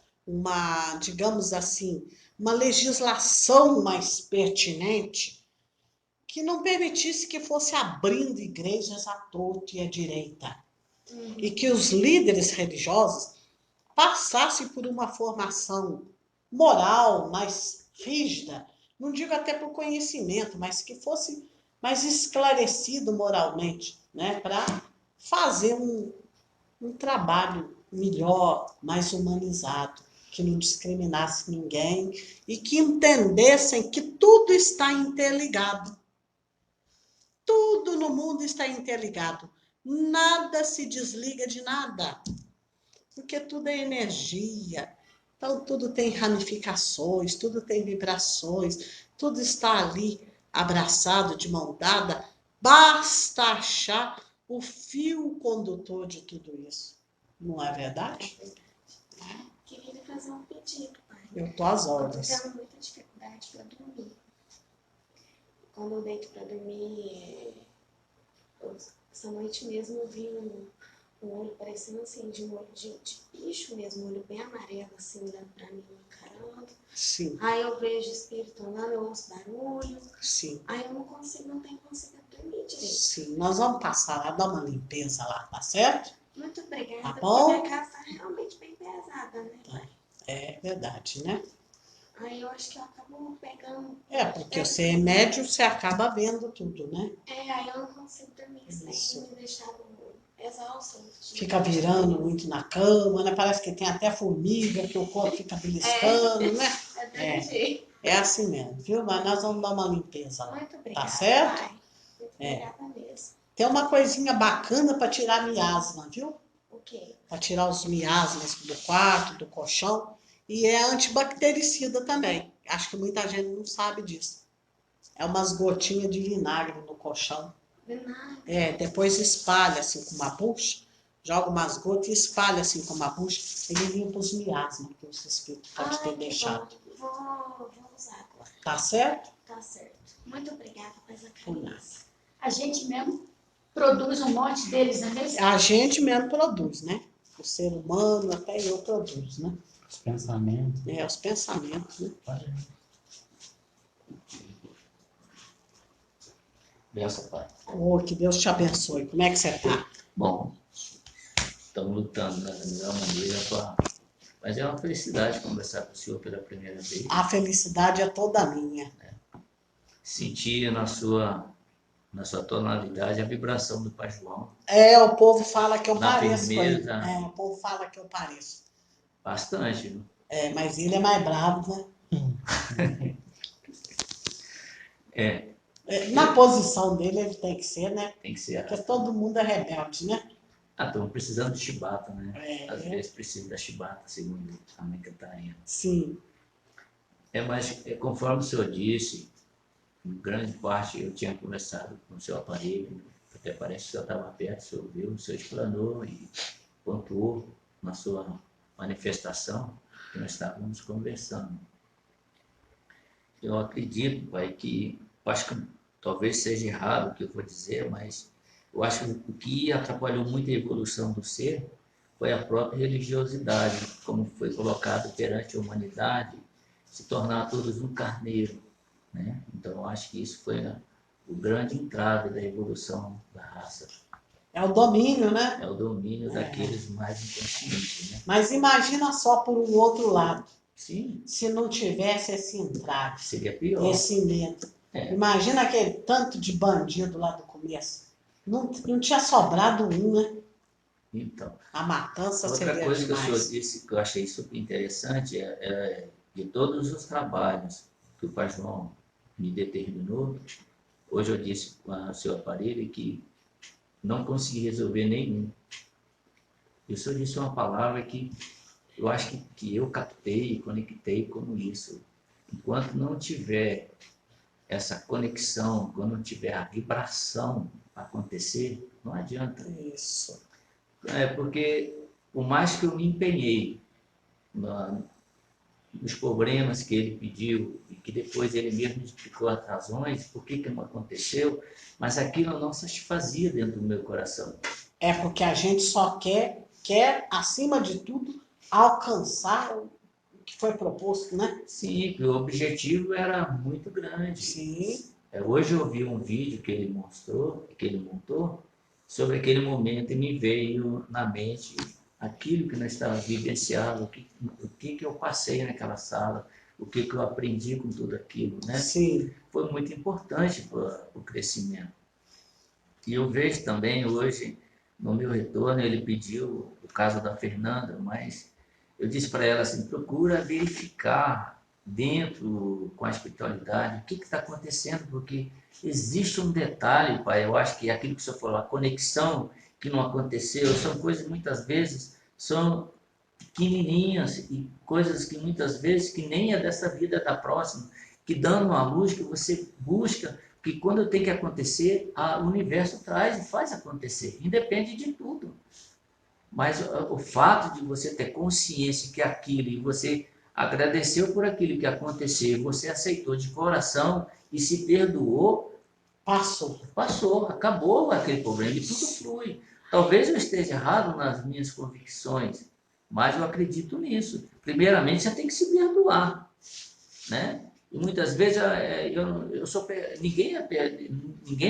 digamos assim, uma legislação mais pertinente que não permitisse que fosse abrindo igrejas à torto e à direita. E que os líderes religiosos passassem por uma formação moral mais rígida, não digo até por conhecimento, mas que fosse mais esclarecido moralmente, né, para fazer um trabalho melhor, mais humanizado, que não discriminasse ninguém e que entendessem que tudo está interligado. Tudo no mundo está interligado. Nada se desliga de nada, porque tudo é energia. Então, tudo tem ramificações, tudo tem vibrações, tudo está ali abraçado de mão dada. Basta achar o fio condutor de tudo isso. Não é verdade? Queria lhe fazer um pedido, pai. Eu estou às Eu ordens. tô tendo muita dificuldade para dormir. Quando eu deito para dormir, essa noite mesmo eu vi o olho parecendo assim, de um olho de bicho mesmo, um olho bem amarelo, assim, olhando pra mim, me encarando. Sim, Aí eu vejo o espírito andando, eu ouço barulho. sim, Aí eu não tenho conseguido dormir direito. sim. Nós vamos passar lá, dar uma limpeza lá, tá certo? Muito obrigada, Tá porque bom? minha casa tá realmente bem pesada, né, pai? É verdade, né? Aí eu acho que eu acabo pegando. É, porque você é médium, você acaba vendo tudo, né? Aí eu não consigo dormir, isso Isso. tem me deixado exausta. Fica virando muito na cama, né? Parece que tem até formiga, que o corpo fica beliscando, né? É desse jeito. É assim mesmo, viu? Mas nós vamos dar uma limpeza lá. Muito obrigada, Tá certo? pai. Muito obrigada mesmo. Tem uma coisinha bacana para tirar miasma, viu? O quê? Para tirar os miasmas do quarto, do colchão. E é antibactericida também. Acho que muita gente não sabe disso. É umas gotinhas de vinagre no colchão. Vinagre. Depois espalha assim com uma bucha. Joga umas gotas e espalha assim com uma bucha. Ele limpa os miasmas que os espíritos podem ter Que deixado. bom. Vou usar agora. Tá certo? Tá certo. Muito obrigada por essa Por nada. carinça. A gente mesmo produz um monte deles, não é mesmo? A gente mesmo produz, né? O ser humano, até eu produzo, né? Os pensamentos. Os pensamentos, né? Olha, Benção, pai. Oh, que Deus te abençoe. Como é que você tá? Bom, estamos lutando da melhor maneira para. Mas é uma felicidade conversar com o senhor pela primeira vez. A felicidade é toda minha. Sentir na sua tonalidade a vibração do Pai João. O povo fala que eu Na pareço com ele. firmeza. O povo fala que eu pareço. Bastante, viu? Mas ele é mais bravo, né? Na posição dele ele tem que ser, né? Tem que ser. Porque todo mundo é rebelde, né? Estamos precisando de chibata, né? Às É, vezes precisa da chibata, segundo a mãe Catarina. sim. Mas conforme o senhor disse, em grande parte eu tinha conversado com o seu aparelho, até parece que o senhor estava perto, o senhor viu, o senhor explanou e pontuou na sua manifestação que nós estávamos conversando. Eu acredito, pai, acho que talvez seja errado o que eu vou dizer, mas eu acho que o que atrapalhou muito a evolução do ser foi a própria religiosidade, como foi colocado perante a humanidade, se tornar todos um carneiro, né? Então, eu acho que isso foi o grande entrave da evolução da raça. É o domínio, né? É o domínio daqueles mais inconscientes, né? Mas imagina só por um outro lado. Sim, Se não tivesse esse entrave, seria pior. esse medo. É. Imagina aquele tanto de bandido lá do começo. Não tinha sobrado um, né? Então, A matança outra seria coisa que o senhor demais. disse que eu achei super interessante é de todos os trabalhos que o Pai João me determinou. Hoje eu disse com o seu aparelho que não consegui resolver nenhum. E o senhor disse uma palavra que eu acho que eu captei e conectei como isso. Enquanto não tiver essa conexão, quando não tiver a vibração acontecer, não adianta. Isso. Porque por mais que eu me empenhei nos problemas que ele pediu e que depois ele mesmo explicou as razões, por que não aconteceu, mas aquilo não satisfazia dentro do meu coração. É porque a gente só quer, acima de tudo, alcançar o que foi proposto, né? Sim, o objetivo era muito grande. Sim. Hoje eu vi um vídeo que ele mostrou, que ele montou, sobre aquele momento e me veio na mente aquilo que nós estávamos vivenciando, o que eu passei naquela sala, o que eu aprendi com tudo aquilo, né? Sim. Foi muito importante para o crescimento. E eu vejo também hoje, no meu retorno, ele pediu o caso da Fernanda, mas eu disse para ela assim, procura verificar dentro com a espiritualidade o que está acontecendo, porque existe um detalhe, pai, eu acho que aquilo que o senhor falou, a conexão que não aconteceu, são coisas muitas vezes, são pequenininhas e coisas que muitas vezes que nem é dessa vida, da próxima, que dão uma luz que você busca, que quando tem que acontecer, o universo traz e faz acontecer, independe de tudo. Mas o fato de você ter consciência que aquilo, e você agradeceu por aquilo que aconteceu, você aceitou de coração e se perdoou, Passou. acabou aquele problema e tudo flui. Talvez eu esteja errado nas minhas convicções, mas eu acredito nisso. Primeiramente, você tem que se perdoar, né? E muitas vezes ninguém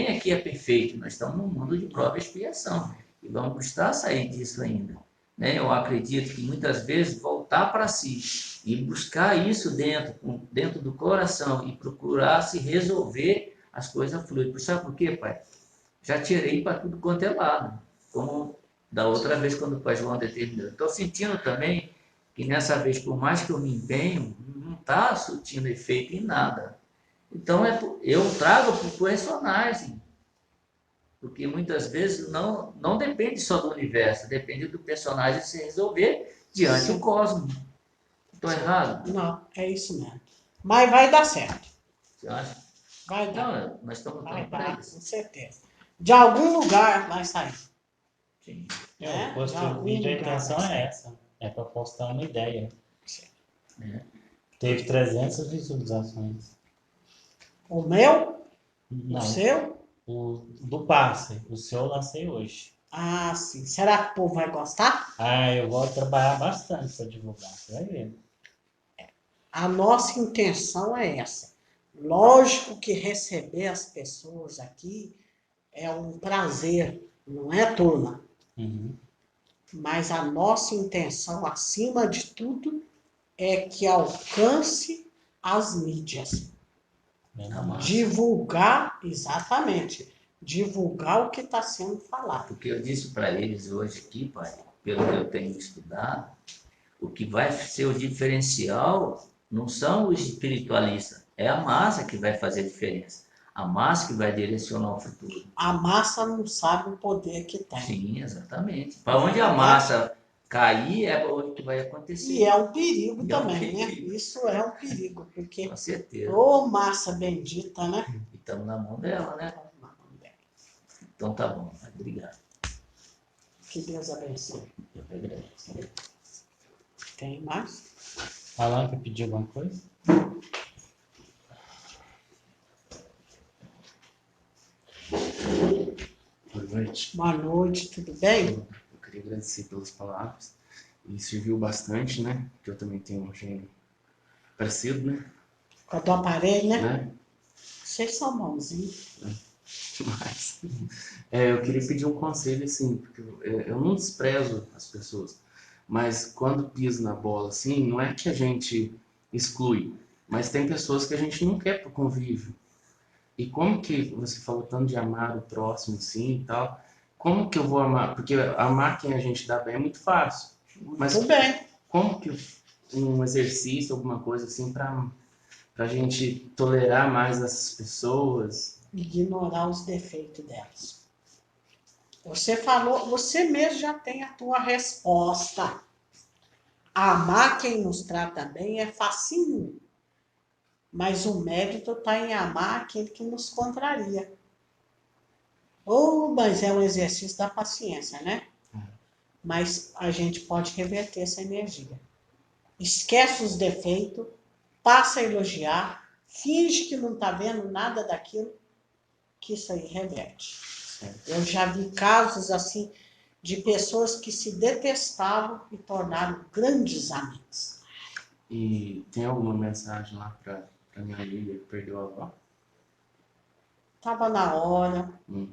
aqui é perfeito. Nós estamos num mundo de prova e expiação e vamos custar sair disso ainda, né? Eu acredito que muitas vezes voltar para si e buscar isso dentro do coração e procurar se resolver, as coisas fluem. Sabe por quê, pai? Já tirei para tudo quanto é lado, como da outra vez quando o pai João determinou. Estou sentindo também que nessa vez, por mais que eu me empenho, não está surtindo efeito em nada. Então eu trago para o personagem, porque muitas vezes não depende só do universo, depende do personagem se resolver diante do cosmos. Estou errado? Não, é isso mesmo. Mas vai dar certo. Você acha? Vai dar. Não, nós estamos Vai lutando para dar, com isso. certeza. De algum lugar vai sair. Sim. Né? Eu postei De o algum vídeo, a lugar intenção vai é sair. essa. É para postar uma ideia. É. Teve 300 visualizações. O meu? O Não, seu? o do passe. O seu eu lancei hoje. Ah, sim. Será que o povo vai gostar? Ah, eu vou trabalhar bastante para divulgar. Você vai ver. A nossa intenção é essa. Lógico que receber as pessoas aqui é um prazer, não é, turma? Uhum. Mas a nossa intenção, acima de tudo, é que alcance as mídias. A massa. Divulgar, exatamente, divulgar o que está sendo falado. Porque eu disse para eles hoje aqui, pai, pelo que eu tenho estudado, o que vai ser o diferencial não são os espiritualistas, é a massa que vai fazer a diferença. A massa que vai direcionar o futuro. A massa não sabe o poder que tem. Sim, exatamente. Para onde a massa cair é onde que vai acontecer. E é um perigo E é um também, perigo. né? Isso é um perigo, porque, Com certeza. ô massa bendita, né? E estamos na mão dela, né? Então tá bom, obrigado. Que Deus abençoe. Eu que agradeço. Tem mais? Alan, quer pedir alguma coisa? Boa noite. Boa noite, tudo bem? Eu queria agradecer pelas palavras e serviu bastante, né? Porque eu também tenho um gênio parecido, né? Com a do aparelho, né? Né? Vocês são bonzinhos. Mas eu queria pedir um conselho, assim, porque eu não desprezo as pessoas, mas quando piso na bola, assim, não é que a gente exclui, mas tem pessoas que a gente não quer pro convívio. E como que você falou tanto de amar o próximo, assim, e tal, como que eu vou amar? Porque amar quem a gente dá bem é muito fácil, mas Tudo bem. como que um exercício, alguma coisa assim, pra gente tolerar mais essas pessoas? Ignorar os defeitos delas. Você falou, você mesmo já tem a tua resposta. Amar quem nos trata bem é facinho. Mas o mérito está em amar aquele que nos contraria. Mas é um exercício da paciência, né? Mas a gente pode reverter essa energia. Esquece os defeitos, passa a elogiar, finge que não está vendo nada daquilo, que isso aí reverte. Certo. Eu já vi casos assim de pessoas que se detestavam e tornaram grandes amigos. E tem alguma mensagem lá pra minha amiga que perdeu a avó? Estava na hora, Hum.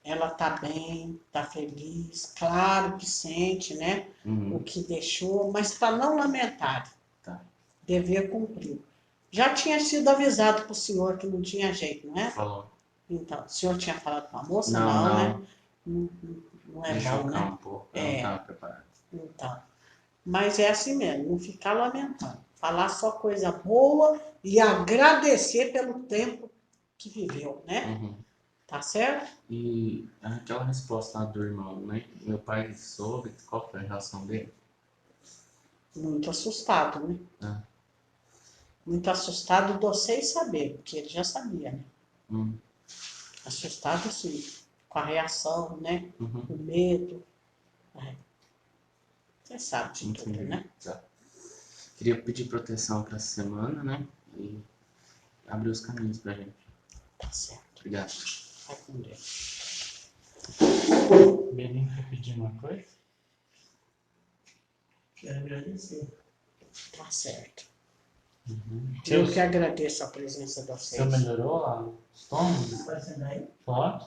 ela está bem, está feliz, claro que sente, né? Uhum. O que deixou, mas para não lamentar, Tá. dever cumprido. Já tinha sido avisado para o senhor que não tinha jeito, não é? Falou. Então, o senhor tinha falado com a moça? Não. Né? Não é Me bom, chocar né? um pouco, eu não estava preparado. Então, mas é assim mesmo, não ficar lamentando. Falar só coisa boa e agradecer pelo tempo que viveu, né? Uhum. Tá certo? E aquela resposta lá do irmão, né? Meu pai soube qual foi a reação dele. Muito assustado, né? Ah. Muito assustado, do sem saber, porque ele já sabia, né? Assustado, sim, com a reação, né? Uhum. O medo. Você sabe de tudo, Entendi. né? Tá. Queria pedir proteção para essa semana, né? E abrir os caminhos pra gente. Tá certo. Obrigado. Vai com Deus. Belinho quer pedir uma coisa? Quero agradecer. Tá certo. Uhum. Eu que agradeço a presença de Você vocês. melhorou lá o estômago? Pode sentar aí? Pode?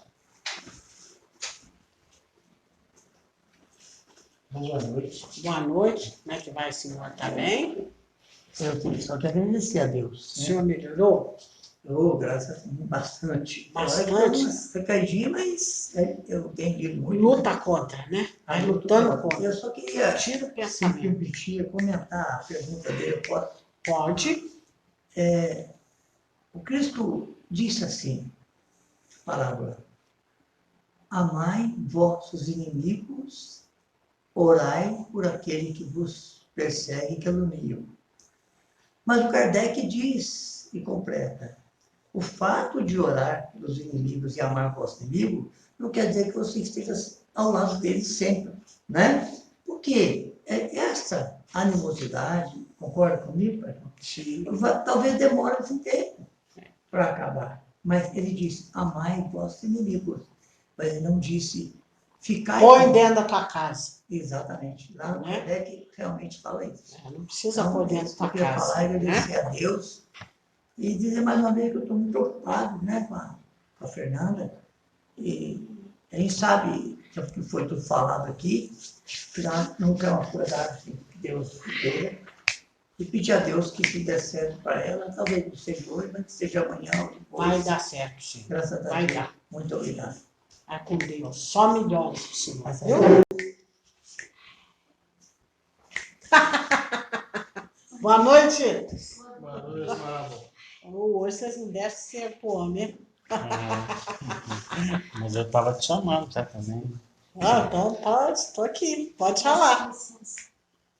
Boa noite. Boa noite. Como é que vai, senhor? Tá bem? Eu tenho só que agradecer a Deus. O senhor melhorou? Oh, graças a Deus, bastante. Bastante? Eu dei uma recadinha, mas eu entendi muito. Luta contra, né? Vai Eu lutando contra. Eu só queria, Tira o se pensamento. permitir, comentar a pergunta dele. Pode. O Cristo disse assim, parábola, amai vossos inimigos, orai por aquele que vos persegue e caluniam. Mas o Kardec diz e completa, o fato de orar pelos inimigos e amar o vosso inimigo não quer dizer que você esteja ao lado deles sempre, né? Porque essa animosidade, concorda comigo, pai? Sim. Talvez demore um tempo para acabar. Mas ele disse, amai vossos inimigos. Mas ele não disse, ficai... Põe dentro da tua casa. Exatamente. Lá no Né? Kardec realmente fala isso. Não precisa Então, pôr dentro da tua eu queria casa. falar e agradecer Né? a Deus e dizer mais uma vez que eu estou muito preocupado, né, com a Fernanda. E a gente sabe que foi tudo falado aqui, que nunca é uma coisa assim, que Deus queira. E pedir a Deus que se der certo para ela, talvez não seja hoje, mas que seja amanhã ou depois. Vai dar certo, sim. Graças a Vai Deus. dar. Muito obrigado. Vai com Deus. Só melhores pro senhor. Mas, Viu? Boa noite. Boa noite, Mara. Hoje vocês não deixam ser pro homem. Mas eu tava te chamando já também. Ah, então pode, estou aqui. Pode falar.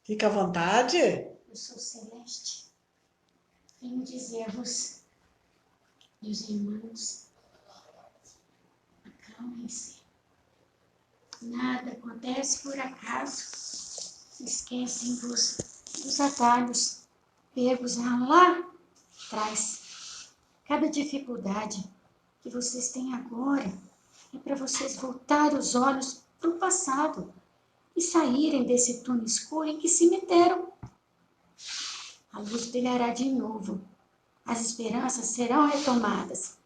Fica à vontade. Eu sou Celeste. Venho dizer-vos, meus irmãos, acalmem-se. Nada acontece por acaso. Esquecem-vos dos atalhos pegos lá atrás. Cada dificuldade que vocês têm agora é para vocês voltarem os olhos para o passado e saírem desse túnel escuro em que se meteram. A luz brilhará de novo. As esperanças serão retomadas.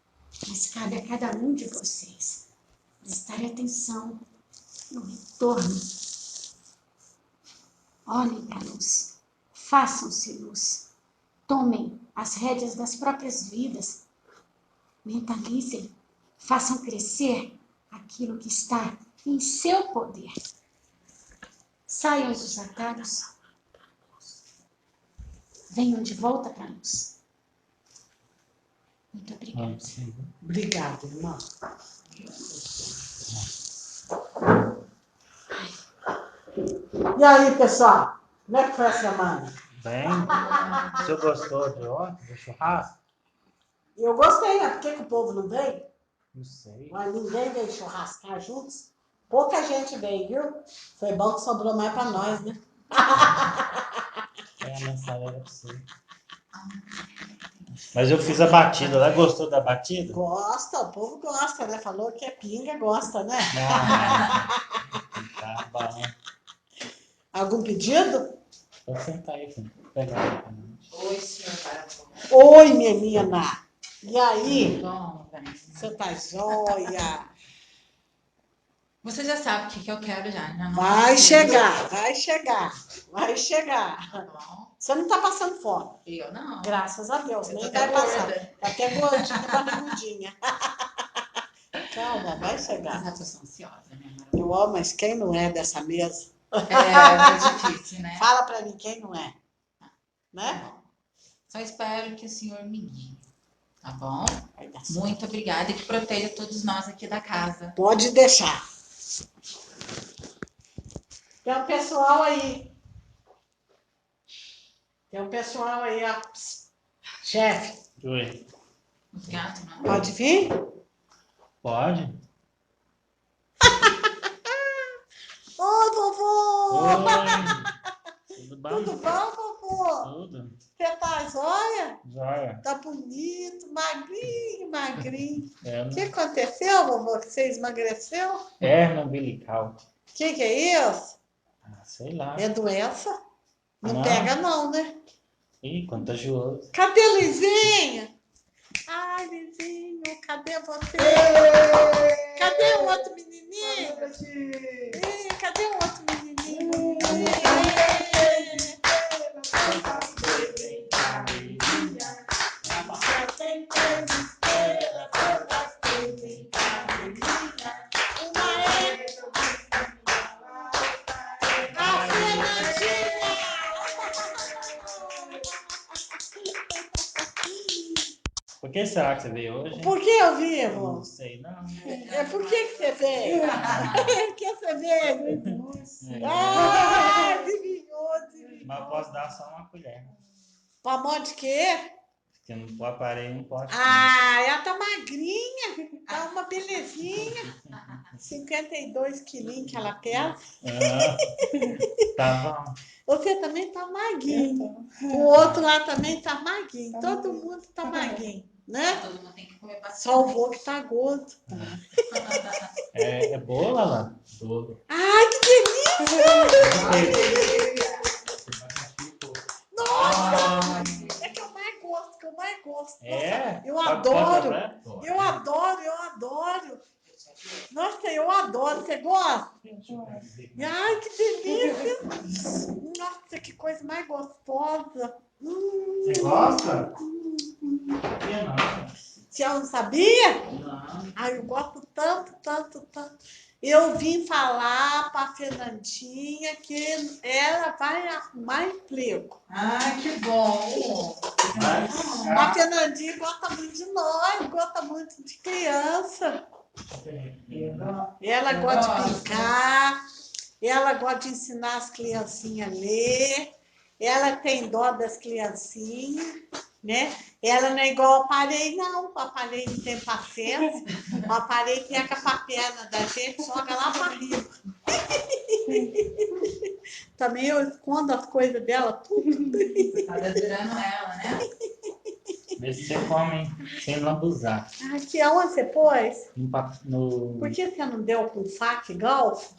Mas cabe a cada um de vocês prestar atenção no retorno. Olhem para a luz. Façam-se luz. Tomem as rédeas das próprias vidas. Mentalizem. Façam crescer aquilo que está em seu poder. Saiam dos atalhos. Venham de volta para a luz. Muito obrigada. Obrigada, irmão. E aí, pessoal? Como é que foi a semana? Bem, o senhor gostou de ontem, do churrasco? Eu gostei, né? Por que o povo não veio? Não sei. Mas ninguém veio churrascar juntos. Pouca gente veio, viu? Foi bom que sobrou mais para nós, né? É, a mensagem era pra você. Mas eu fiz a batida lá, gostou da batida? Gosta, o povo gosta, né? Falou que é pinga, gosta, né? Tá bom. Algum pedido? Pode sentar aí, filho. Pegar aí. Oi, senhor Baracão. Oi, menina. E aí? Bom, Você tá joia? você já sabe o que eu quero já, né? Não Vai preciso. chegar, vai chegar, vai chegar. Tá bom? Você não tá passando fome. Eu não. Graças a Deus, Eu tô nem até vai passar. gorda. Tá até gordinha, barrigudinha. Calma, vai chegar. Mas eu tô ansiosa, né? Eu amo, mas quem não é dessa mesa? É difícil, né? Fala pra mim quem não é. Tá Né? bom. Só espero que o senhor me guie. Tá bom? Vai dar certo. Muito obrigada e que proteja todos nós aqui da casa. Pode deixar. Tem um pessoal aí. Tem um pessoal aí, ó. Chefe, Oi. Os gatos, não. pode vir? Pode? Ô, vovô! Oi. Tudo bom? Tudo bom, vovô? Tudo. Você tá joia? Joia. Tá bonito, magrinho, magrinho. É, O que aconteceu, vovô? Que você emagreceu? hernia umbilical. O que é isso? Ah, sei lá. É doença? Não Não. pega não, né? Ih, contagioso. Cadê Lizinha? Ai, Lizinho, cadê você? Cadê o outro menininho? Ih, cadê o outro menininho? A Fernandinha! Por que será que você veio hoje? Por que eu Eu vivo? não sei, não. É por que você veio? Por que você veio? É. Ah, adivinhou, adivinhou. Mas posso dar só uma colher. Pamonha de quê? Porque no aparelho não pode. Ah, ela tá magrinha, tá uma belezinha. 52 quilinhos que ela pesa. Ah, tá bom. Você também tá magrinho. O outro lá também tá magrinho. Todo mundo tá magrinho, né? Todo mundo tem que comer bastante. Só o vô que tá gordo. É bolo, Alan? Bolo. Ai, que delícia! Nossa! É que eu mais gosto, que eu mais gosto. É? Eu Pode adoro. comprar? Eu adoro, eu adoro. Nossa, eu adoro. Você gosta? Ai, que delícia! Nossa, que coisa mais gostosa. Você gosta? Eu não. Você não sabia? Não. Ai, eu gosto tanto, tanto, tanto. Eu vim falar para a Fernandinha que ela vai arrumar emprego. Ah, que bom. Vai A Fernandinha gosta muito de nós, gosta muito de criança. Ela gosta de brincar, ela gosta de ensinar as criancinhas a ler, ela tem dó das criancinhas, né? Ela não é igual ao aparelho, não. O aparelho não tem paciência. O aparelho pega a perna da gente e joga lá para riba. Também eu escondo as coisas dela tudo. Você tá dedurando ela, né? Vê se você come sem lambuzar. Aqui, aonde você pôs? No Por que você não deu com faca e galfo?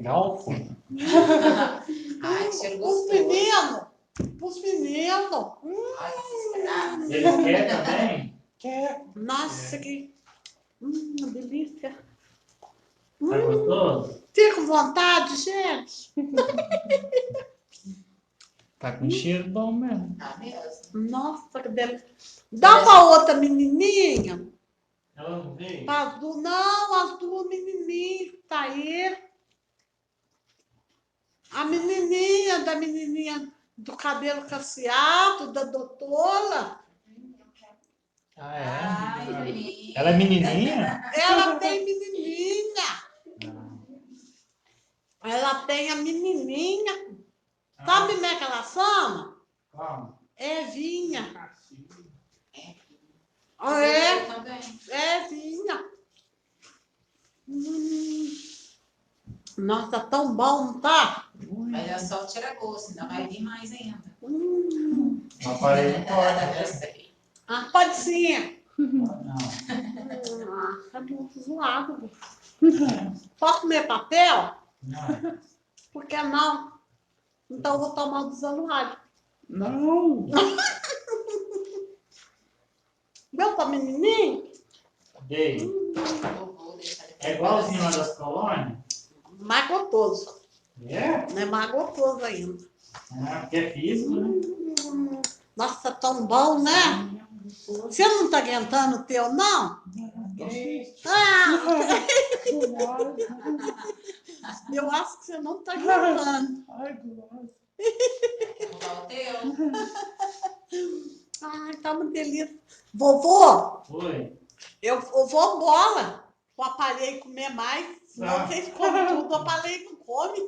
galfo. Ai, que cheiro Os gostoso. meninos! Os meninos! Ai, desesperada. Eles querem também? Quer? Nossa, que. Delícia! Tá gostoso? Fica com vontade, gente! Tá com cheiro bom mesmo. Tá mesmo. Nossa, que delícia! Dá pra outra menininha? Ela não veio? As duas, não, as duas menininhas que tá aí. A menininha da menininha do cabelo cacheado, da doutora. Ah, é? Ai, menina. Ela é menininha? Ela tem menininha. Ela tem a menininha. Sabe como é que ela chama? Como? Evinha. Eu É, também. Evinha. Nossa, tão bom, não tá? Mas é só tira gosto, ainda vai vir mais ainda. O aparelho não pode, Eu né? sei. Ah, pode sim. Não. Tá muito zoado. Posso comer papel? Não. Por que não? Então eu vou tomar do Zanuário. Não. Meu pra menininho? Dei. Vou deixar ele. É igualzinho lá das colônias? Mais gostoso. É? Não é mais gostoso ainda. Ah, porque é físico, né? Nossa, tão bom, né? Você não tá aguentando o teu, não? Ah! Eu acho que você não tá aguentando. Quer roubar o teu? Ai, tá uma delícia. Vovô, Foi. eu vou embora. O aparelho comer mais. Senão vocês comem tudo, o aparelho não come.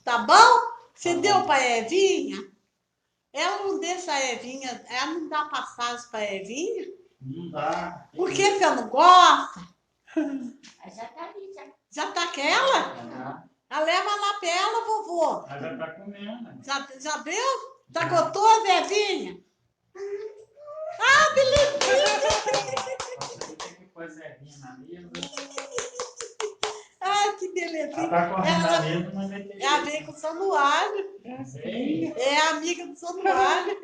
Tá bom? Você Tá deu bom. pra Evinha? Ela não deixa a Evinha, ela não dá passagem pra Evinha? Não dá. Por que você não gosta? Já tá ali, já. Já tá aquela? Ah, Ela leva lá pra ela, vovô. Mas já tá comendo. Né? Já deu? Tá gostoso, Zevinha? Você tem que pôr Zevinha na mesa. Ai, que belezinha. Ela tá correndo da mesa, mas vai ter É a amiga do Sanuário. Ei, É a amiga do Sanuário.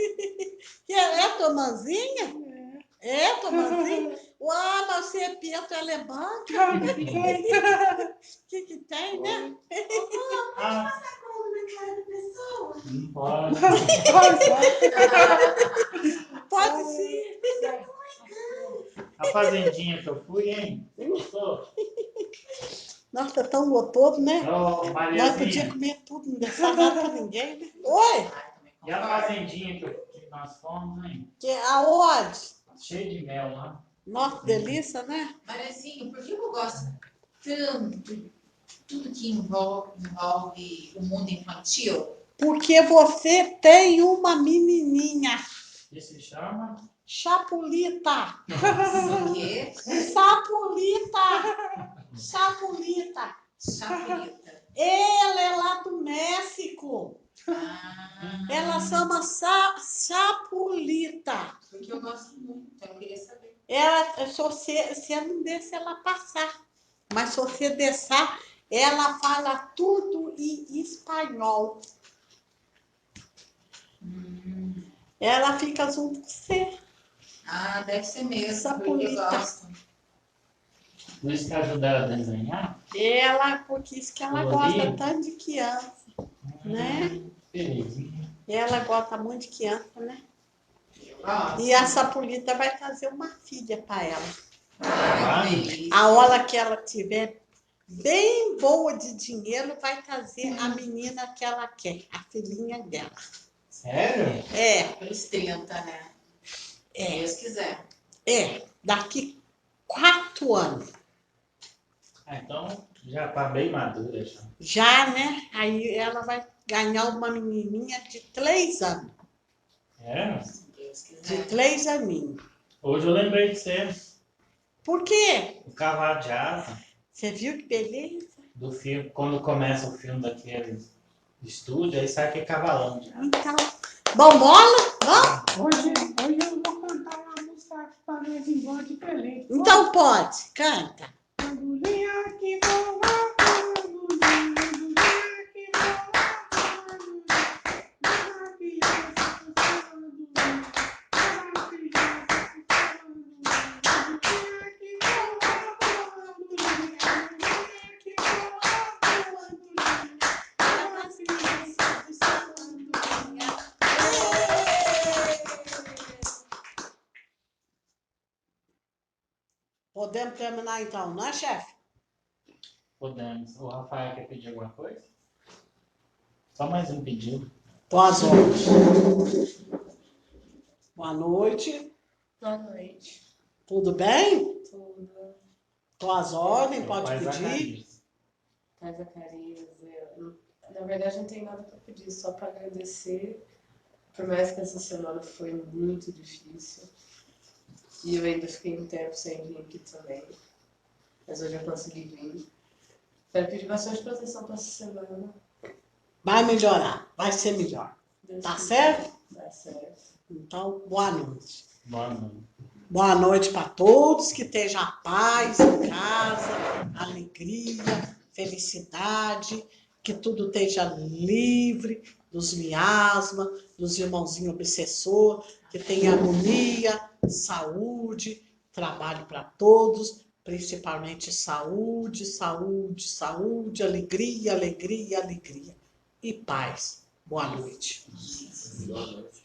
Que é tua mãzinha? É tua mãzinha? Uai, mas você é Pietro, ela é banca. O que tem, né? ah, Como na cara da pessoa? não pode. Pode sim. A fazendinha que eu fui, hein? Você gostou? Nossa, tão gostoso, né? Ô, Nós podíamos Mariazinha, comer tudo, não deixar nada pra ninguém, né? Oi! e a fazendinha que nós fomos, hein? Aonde? Cheio de mel lá. Nossa, delícia, né? Mariazinha, por que eu gosto tanto de tudo que envolve o mundo infantil? Porque você tem uma menininha. E se chama? Chapulita. O quê? Sapulita. Chapulita. Chapelita. Ela é lá do México. Ah, Ela chama Chapulita. porque eu gosto muito, então eu queria saber. Ela, se você não deixa ela passar. Mas se você deixar, ela fala tudo em espanhol. Ela fica junto com você. Ah, deve ser mesmo, Chapelita. porque eu gosto. Por isso que ajuda ela a desenhar? Ela, porque isso que ela Colorir? gosta tanto de criança, né? Belezinha. Ela gosta muito de criança, né? Eu gosto. E a Sapulita vai trazer uma filha para ela. Ai, que delícia. A hora que ela tiver bem boa de dinheiro, vai trazer a menina que ela quer, a filhinha dela. Sério? É, Pelos 30, né? Se Deus quiser. daqui 4 anos. Ah, então já tá bem madura já. Já, né? Aí ela vai ganhar uma menininha de 3 anos. É? Se Deus De quiser. 3 aninhos. Hoje eu lembrei de você. Por quê? O cavalo de asa Você viu que beleza? do filme, quando começa o filme daquele estúdio, aí sai aquele cavalão de asa. Então, bom, bola? Vamos? Hoje eu vou cantar uma música para nós em voz diferente. Então pode, canta. Andorinha que voa, andorinha que voa, andorinha criança puxando, andorinha que voa, andorinha que voa, Podemos terminar então, não é, chefe? Podemos. O Rafael quer pedir alguma coisa? Só mais um pedido. Tô às ordens. Boa noite. Boa noite. Tudo bem? Tudo. Tô às ordens, pode Pai pedir. Zacarias. Pai Zacarias, na verdade não tem nada para pedir, só para agradecer. Por mais que essa semana foi muito difícil. E eu ainda fiquei um tempo sem vir aqui também. Mas hoje eu consegui vir. Quero pedir bastante proteção para essa semana. Vai melhorar, vai ser melhor. Deus Tá quiser. certo? Tá certo. Então, boa noite. Boa noite. Boa noite para todos, que esteja paz em casa, alegria, felicidade, que tudo esteja livre dos miasmas, dos irmãozinhos obsessor, que tenha harmonia, saúde, trabalho para todos, principalmente saúde, saúde, saúde, alegria, alegria, alegria e paz. Boa noite. Boa noite.